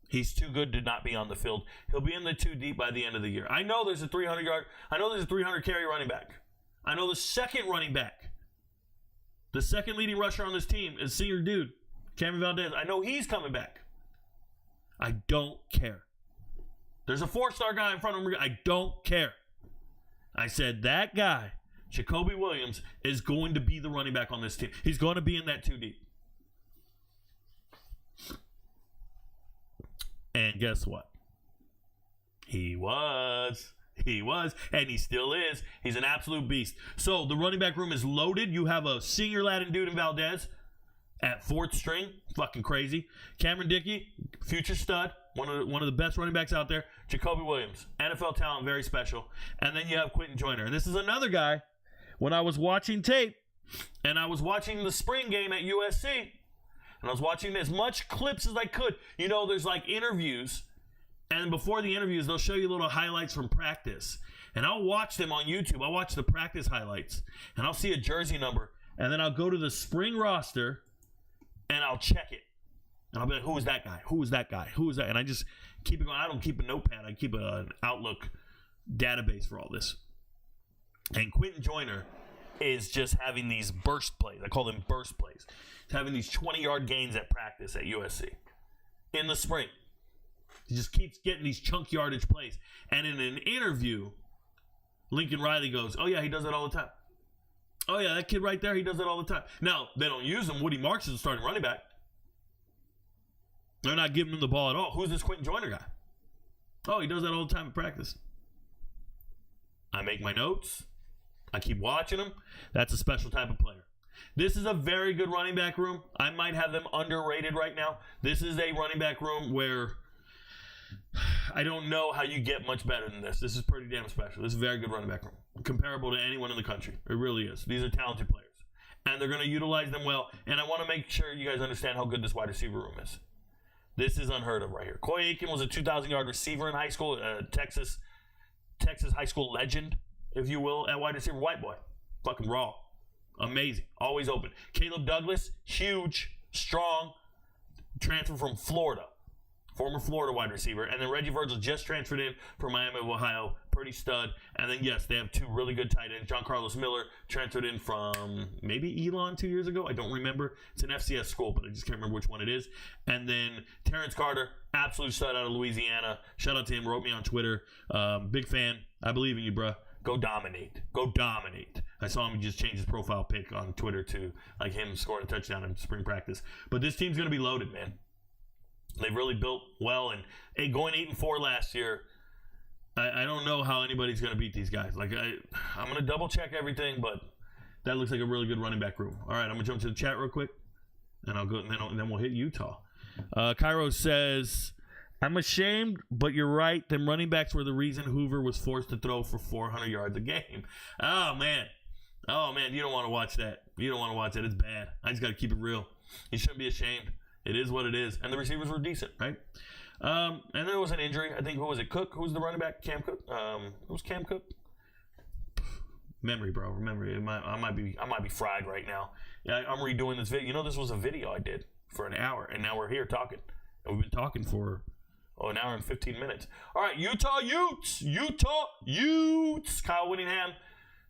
He's too good to not be on the field. He'll be in the 2 deep by the end of the year. I know there's a 300 carry running back. I know the second running back, the second leading rusher on this team is senior dude, Cameron Valdez. I know he's coming back. I don't care. There's a 4-star guy in front of him. I don't care. I said that guy, Jacoby Williams, is going to be the running back on this team. He's going to be in that 2 deep. And guess what? He was, and he still is. He's an absolute beast. So the running back room is loaded. You have a senior Latin dude in Valdez at 4th string. Fucking crazy. Cameron Dickey, future stud. One of the best running backs out there. Jacoby Williams, NFL talent, very special. And then you have Quinten Joyner. And this is another guy, when I was watching tape, and I was watching the spring game at USC, and I was watching as much clips as I could. You know, there's like interviews, and before the interviews, they'll show you little highlights from practice. And I'll watch them on YouTube. I'll watch the practice highlights, and I'll see a jersey number, and then I'll go to the spring roster, and I'll check it. And I'll be like, who is that guy? Who is that guy? Who is that? And I just keep it going. I don't keep a notepad. I keep an Outlook database for all this. And Quinten Joyner is just having these burst plays. I call them burst plays. He's having these 20-yard gains at practice at USC in the spring. He just keeps getting these chunk yardage plays. And in an interview, Lincoln Riley goes, oh, yeah, he does that all the time. Oh, yeah, that kid right there, he does that all the time. Now, they don't use him. Woody Marks is the starting running back. They're not giving him the ball at all. Who's this Quinten Joyner guy? Oh, he does that all the time in practice. I make my notes. I keep watching him. That's a special type of player. This is a very good running back room. I might have them underrated right now. This is a running back room where I don't know how you get much better than this. This is pretty damn special. This is a very good running back room. Comparable to anyone in the country. It really is. These are talented players. And they're going to utilize them well. And I want to make sure you guys understand how good this wide receiver room is. This is unheard of right here. Coy Aiken was a 2,000-yard receiver in high school. Texas high school legend, if you will, at wide receiver. White boy. Fucking raw. Amazing. Always open. Caleb Douglas, huge, strong, transfer from Florida. Former Florida wide receiver. And then Reggie Virgil just transferred in from Miami of Ohio. Pretty stud. And then, yes, they have two really good tight ends. John Carlos Miller transferred in from maybe Elon 2 years ago. I don't remember. It's an FCS school, but I just can't remember which one it is. And then Terrence Carter, absolute stud out of Louisiana. Shout out to him. Wrote me on Twitter. Big fan. I believe in you, bruh. Go dominate. Go dominate. I saw him just change his profile pic on Twitter to like him scoring a touchdown in spring practice. But this team's going to be loaded, man. They've really built well. And hey, going 8-4 last year, I don't know how anybody's going to beat these guys. Like I'm going to double check everything, but that looks like a really good running back room. All right, I'm going to jump to the chat real quick, and I'll go, and then we'll hit Utah. Cairo says, I'm ashamed, but you're right. Them running backs were the reason Hoover was forced to throw for 400 yards a game. Oh, man. You don't want to watch that. You don't want to watch that. It's bad. I just got to keep it real. You shouldn't be ashamed. It is what it is. And the receivers were decent, right? And there was an injury. I think, who was it? Cook? Who's the running back? Cam Cook? It was Cam Cook? Memory, bro. Remember, I might be fried right now. Yeah, I'm redoing this video. You know, this was a video I did for an hour, and now we're here talking. And we've been talking for an hour and 15 minutes. All right, Utah Utes. Kyle Whittingham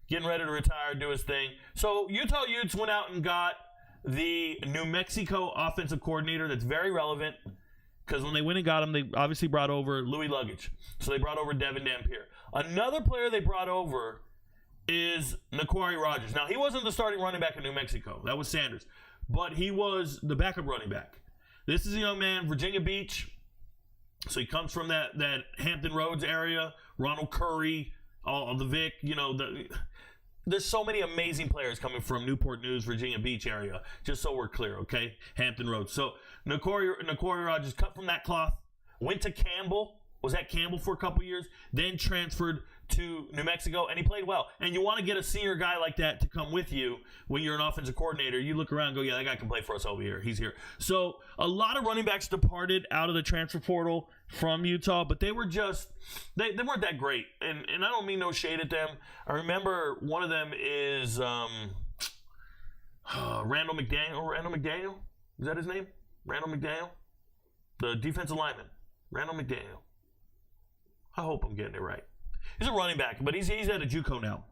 getting ready to retire, do his thing. So Utah Utes went out and got the New Mexico offensive coordinator. That's very relevant because when they went and got him, they obviously brought over Louis Luggage. So they brought over Devin Dampier. Another player they brought over is Naquari Rogers. Now, he wasn't the starting running back in New Mexico. That was Sanders. But he was the backup running back. This is a young man, Virginia Beach. So he comes from that Hampton Roads area. Ronald Curry, all of the Vic, there's so many amazing players coming from Newport News, Virginia Beach area, just so we're clear, okay? Hampton Roads. So Naquari Rogers cut from that cloth, went to Campbell, was at Campbell for a couple years, then transferred to New Mexico, and he played well. And you want to get a senior guy like that to come with you when you're an offensive coordinator. You look around and go, yeah, that guy can play for us over here. He's here. So a lot of running backs departed out of the transfer portal from Utah, but they were just, they weren't that great. And I don't mean no shade at them. I remember one of them is Randall McDaniel. Randall McDaniel? Is that his name? Randall McDaniel? The defensive lineman. Randall McDaniel. I hope I'm getting it right. He's a running back, but he's at a JUCO now.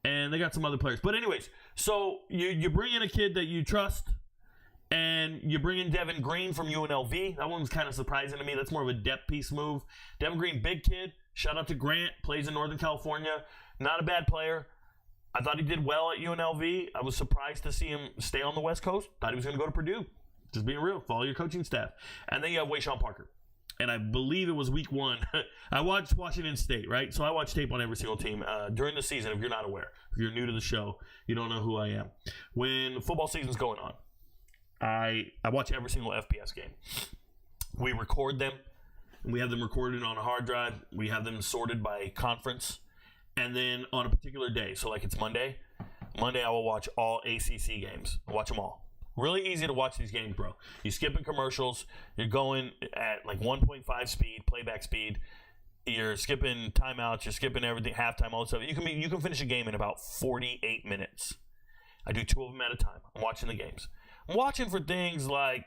And they got some other players. But anyways, so you bring in a kid that you trust, and you bring in Devin Green from UNLV. That one was kind of surprising to me. That's more of a depth piece move. Devin Green, big kid. Shout out to Grant. Plays in Northern California. Not a bad player. I thought he did well at UNLV. I was surprised to see him stay on the West Coast. Thought he was going to go to Purdue. Just being real. Follow your coaching staff. And then you have Wayshawn Parker. And I believe it was week 1. I watched Washington State, right? So I watch tape on every single team during the season. If you're not aware, if you're new to the show, you don't know who I am. When football season's going on, I watch every single FBS game. We record them. We have them recorded on a hard drive. We have them sorted by conference. And then on a particular day, so like it's Monday I will watch all ACC games. I'll watch them all. Really easy to watch these games, bro. You're skipping commercials. You're going at like 1.5 speed, playback speed. You're skipping timeouts. You're skipping everything, halftime, all that stuff. You can finish a game in about 48 minutes. I do 2 of them at a time. I'm watching the games. I'm watching for things like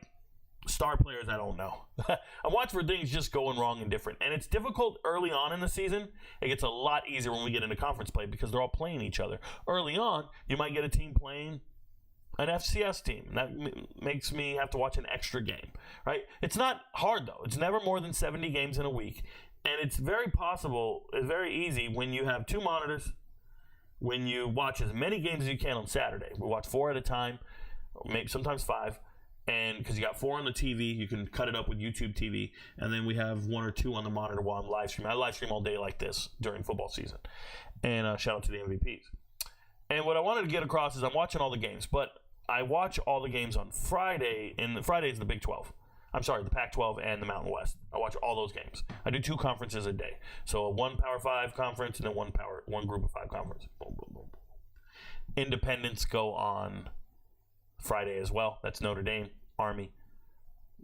star players I don't know. I'm watching for things just going wrong and different. And it's difficult early on in the season. It gets a lot easier when we get into conference play because they're all playing each other. Early on, you might get a team playing an FCS team. That makes me have to watch an extra game, right? It's not hard, though. It's never more than 70 games in a week. And it's very possible, it's very easy when you have 2 monitors, when you watch as many games as you can on Saturday. We watch 4 at a time, maybe sometimes 5. And because you got 4 on the TV, you can cut it up with YouTube TV. And then we have 1 or 2 on the monitor while I'm live streaming. I live stream all day like this during football season. And shout out to the MVPs. And what I wanted to get across is I'm watching all the games, but I watch all the games on Friday, and Friday is the Big 12. I'm sorry, the Pac-12 and the Mountain West. I watch all those games. I do 2 conferences a day. So one Power 5 conference and then one Group of 5 conference. Boom, boom, boom. Independents go on Friday as well. That's Notre Dame, Army,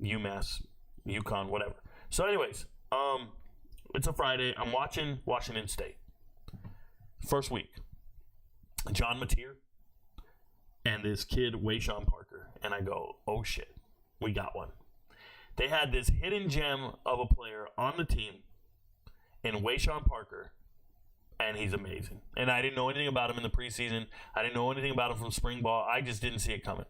UMass, UConn, whatever. So anyways, it's a Friday. I'm watching Washington State. First week. John Mateer and this kid, Wayshawn Parker. And I go, oh shit, we got one. They had this hidden gem of a player on the team in Wayshawn Parker, and he's amazing. And I didn't know anything about him in the preseason. I didn't know anything about him from spring ball. I just didn't see it coming.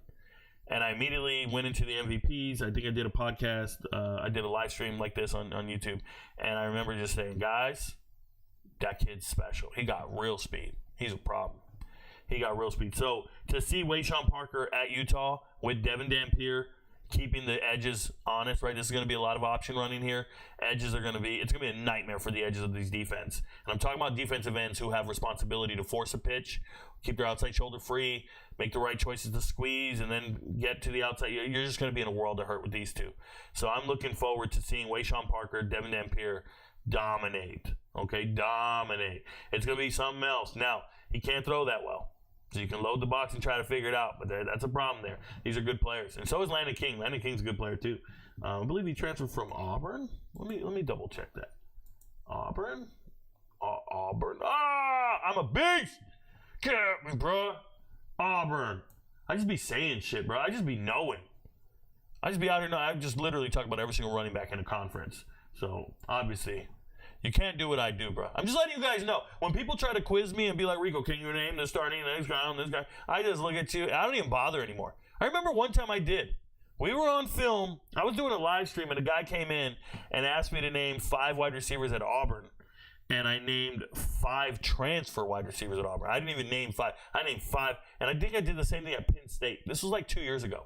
And I immediately went into the MVPs. I think I did a podcast. I did a live stream like this on YouTube. And I remember just saying, guys, that kid's special. He got real speed. He's a problem. He got real speed. So to see Wayshawn Parker at Utah with Devin Dampier keeping the edges honest, right? This is going to be a lot of option running here. Edges are going to be, it's going to be a nightmare for the edges of these defense. And I'm talking about defensive ends who have responsibility to force a pitch, keep their outside shoulder free, make the right choices to squeeze, and then get to the outside. You're just going to be in a world of hurt with these two. So I'm looking forward to seeing Wayshawn Parker, Devin Dampier dominate. Okay, dominate. It's going to be something else. Now, he can't throw that well. So you can load the box and try to figure it out, but that's a problem there. These are good players, and so is Landon King. Landon King's a good player too. I believe he transferred from Auburn. Let me double check that. Auburn. I'm a beast. Get at me, bro. Auburn. I just be saying shit, bro. I just be knowing. I just be out here. I just literally talk about every single running back in the conference. So obviously, you can't do what I do, bro. I'm just letting you guys know. When people try to quiz me and be like, Rico, can you name the starting this guy? I just look at you. I don't even bother anymore. I remember one time I did. We were on film. I was doing a live stream, and a guy came in and asked me to name 5 wide receivers at Auburn. And I named 5 transfer wide receivers at Auburn. I didn't even name 5. I named 5. And I think I did the same thing at Penn State. This was like 2 years ago.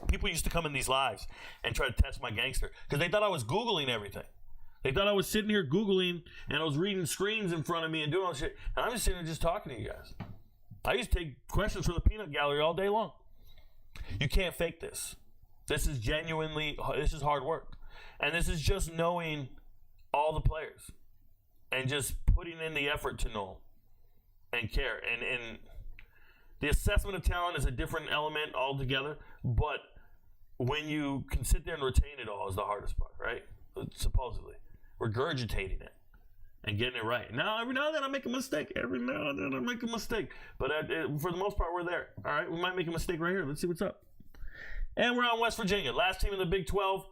People used to come in these lives and try to test my gangster because they thought I was Googling everything. They thought I was sitting here Googling and I was reading screens in front of me and doing all this shit. And I'm just sitting there just talking to you guys. I used to take questions from the peanut gallery all day long. You can't fake this. This is this is hard work. And this is just knowing all the players and just putting in the effort to know them and care. And the assessment of talent is a different element altogether, but when you can sit there and retain it all is the hardest part, right? Supposedly. Regurgitating it and getting it right. Now, every now and then I make a mistake. But for the most part, we're there. All right, we might make a mistake right here. Let's see what's up. And we're on West Virginia. Last team in the Big 12.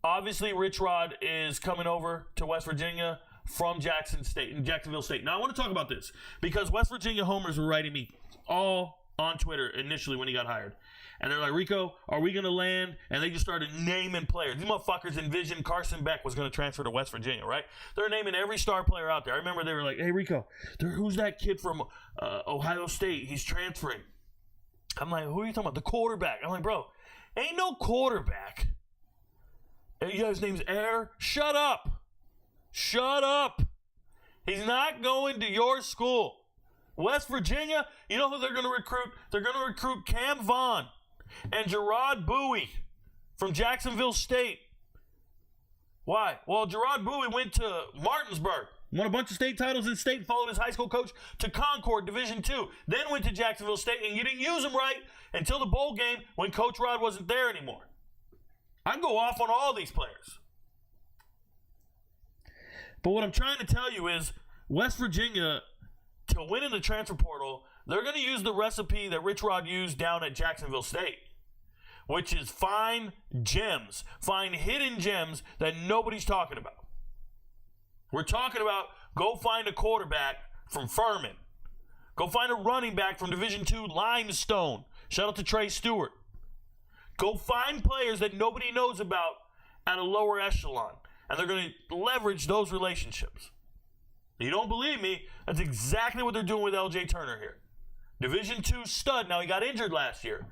Obviously, Rich Rod is coming over to West Virginia from Jacksonville State. Now, I want to talk about this because West Virginia homers were writing me all on Twitter initially when he got hired. And they're like, Rico, are we going to land? And they just started naming players. These motherfuckers envisioned Carson Beck was going to transfer to West Virginia, right? They're naming every star player out there. I remember they were like, hey, Rico, who's that kid from Ohio State? He's transferring. I'm like, who are you talking about? The quarterback. I'm like, bro, ain't no quarterback. And you guy's name's Air? Shut up. Shut up. He's not going to your school. West Virginia, you know who they're going to recruit? They're going to recruit Cam Vaughn and Gerard Bowie from Jacksonville State. Why? Well, Gerard Bowie went to Martinsburg, won a bunch of state titles in state, followed his high school coach to Concord Division II, then went to Jacksonville State, and you didn't use him right until the bowl game when Coach Rod wasn't there anymore. I go off on all these players. But what I'm trying to tell you is West Virginia, to win in the transfer portal, they're going to use the recipe that Rich Rod used down at Jacksonville State, which is find gems, find hidden gems that nobody's talking about. We're talking about go find a quarterback from Furman. Go find a running back from Division II Limestone. Shout out to Trey Stewart. Go find players that nobody knows about at a lower echelon, and they're going to leverage those relationships. You don't believe me? That's exactly what they're doing with LJ Turner here. Division II stud. Now, he got injured last year.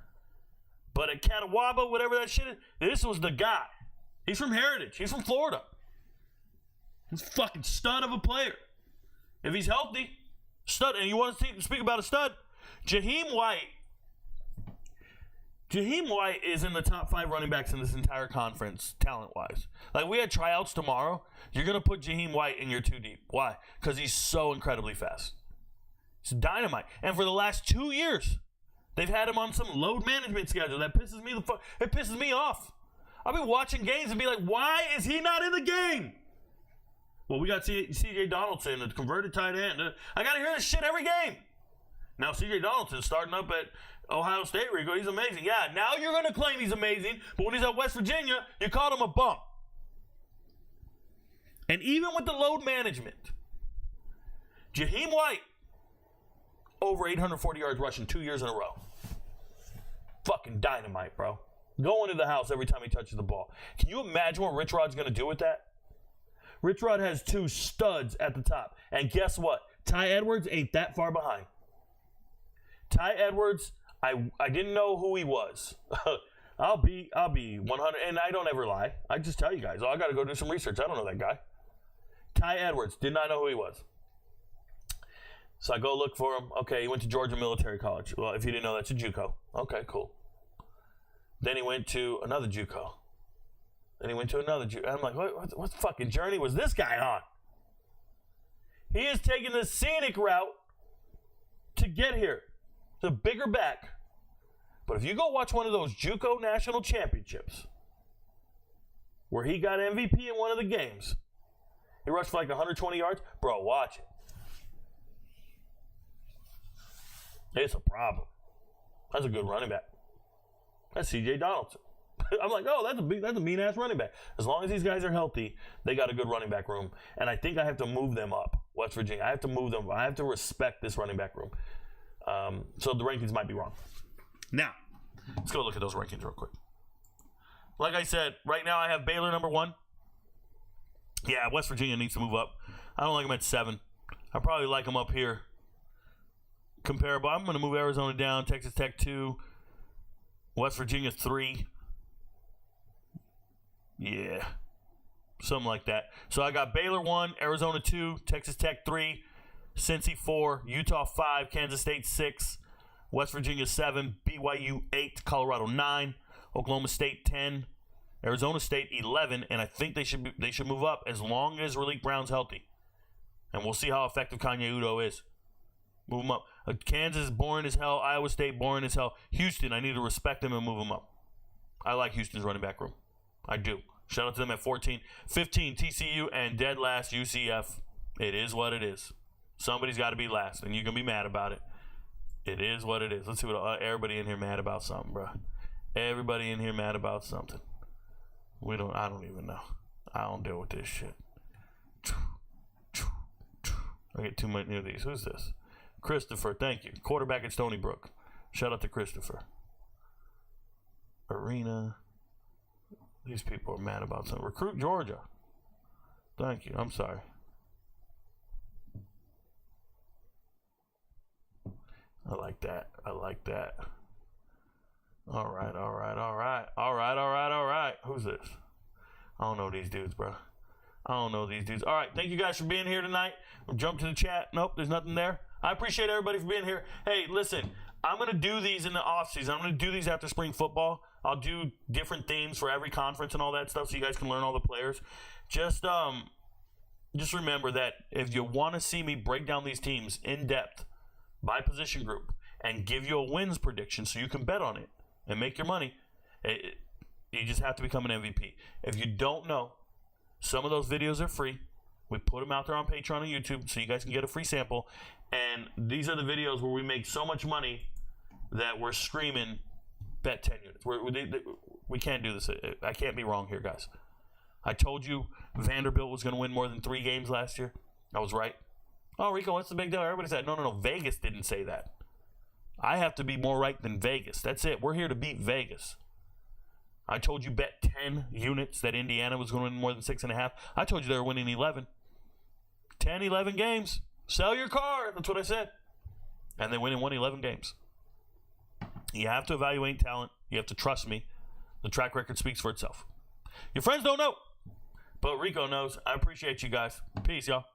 But at Catawba, whatever that shit is, this was the guy. He's from Heritage. He's from Florida. He's a fucking stud of a player. If he's healthy, Stud. And you want to speak about a stud? Jaheim White. Jaheim White is in the top 5 running backs in this entire conference, talent-wise. Like, we had tryouts tomorrow. You're going to put Jaheim White in your 2 deep. Why? Because he's so incredibly fast. It's dynamite. And for the last 2 years, they've had him on some load management schedule. That pisses me it pisses me off. I'll be watching games and be like, why is he not in the game? Well, we got C.J. Donaldson, a converted tight end. I got to hear this shit every game. Now, C.J. Donaldson's starting up at Ohio State, Rico. He's amazing. Yeah, now you're going to claim he's amazing, but when he's at West Virginia, you called him a bum. And even with the load management, Jaheim White, over 840 yards rushing 2 years in a row. Fucking dynamite, bro. Going to the house every time he touches the ball. Can you imagine what Rich Rod's going to do with that? Rich Rod has 2 studs at the top. And guess what? Ty Edwards ain't that far behind. Ty Edwards, I didn't know who he was. I'll be 100, and I don't ever lie. I just tell you guys. I got to go do some research. I don't know that guy. Ty Edwards, did not know who he was. So I go look for him. Okay, he went to Georgia Military College. Well, if you didn't know, that's a JUCO. Okay, cool. Then he went to another JUCO. Then he went to another JUCO. I'm like, what fucking journey was this guy on? He is taking the scenic route to get here. The bigger back. But if you go watch one of those JUCO national championships where he got MVP in one of the games, he rushed for like 120 yards. Bro, watch it. It's a problem. That's a good running back. That's C.J. Donaldson. I'm like, oh, that's a mean-ass running back. As long as these guys are healthy, they got a good running back room. And I think I have to move them up, West Virginia. I have to move them. I have to respect this running back room. So the rankings might be wrong. Now, let's go look at those rankings real quick. Like I said, right now I have Baylor number 1. Yeah, West Virginia needs to move up. I don't like them at 7. I probably like them up here. Comparable. I'm going to move Arizona down, Texas Tech 2, West Virginia 3. Yeah, something like that. So I got Baylor 1, Arizona 2, Texas Tech 3, Cincy 4, Utah 5, Kansas State 6, West Virginia 7, BYU 8, Colorado 9, Oklahoma State 10, Arizona State 11, and I think they should move up as long as Raleek Brown's healthy. And we'll see how effective Kanye Udoh is. Move him up. Kansas, boring as hell. Iowa State, boring as hell. Houston, I need to respect them and move them up. I like Houston's running back room. I do. Shout out to them at 14. 15, TCU, and dead last, UCF. It is what it is. Somebody's got to be last, and you can be mad about it. It is what it is. Let's see what everybody in here mad about something, bro. Everybody in here mad about something. I don't even know. I don't deal with this shit. I get too many of these. Who's this? Christopher, thank you. Quarterback at Stony Brook. Shout out to Christopher. Arena. These people are mad about something. Recruit Georgia. Thank you. I'm sorry. I like that. I like that. All right. Who's this? I don't know these dudes, bro. I don't know these dudes. All right. Thank you guys for being here tonight. We'll jump to the chat. Nope, there's nothing there. I appreciate everybody for being here. Hey, listen, I'm going to do these in the offseason. I'm going to do these after spring football. I'll do different themes for every conference and all that stuff so you guys can learn all the players. Just remember that if you want to see me break down these teams in depth by position group and give you a wins prediction so you can bet on it and make your money, you just have to become an MVP. If you don't know, some of those videos are free. We put them out there on Patreon and YouTube so you guys can get a free sample. And these are the videos where we make so much money that we're screaming, bet 10 units. We can't do this. I can't be wrong here, guys. I told you Vanderbilt was going to win more than 3 games last year. I was right. Oh, Rico, what's the big deal? Everybody said, no. Vegas didn't say that. I have to be more right than Vegas. That's it. We're here to beat Vegas. I told you bet 10 units that Indiana was going to win more than 6.5. I told you they were winning 11. 10, 11 games. Sell your car. That's what I said. And they went and won 11 games. You have to evaluate talent. You have to trust me. The track record speaks for itself. Your friends don't know, but Rico knows. I appreciate you guys. Peace, y'all.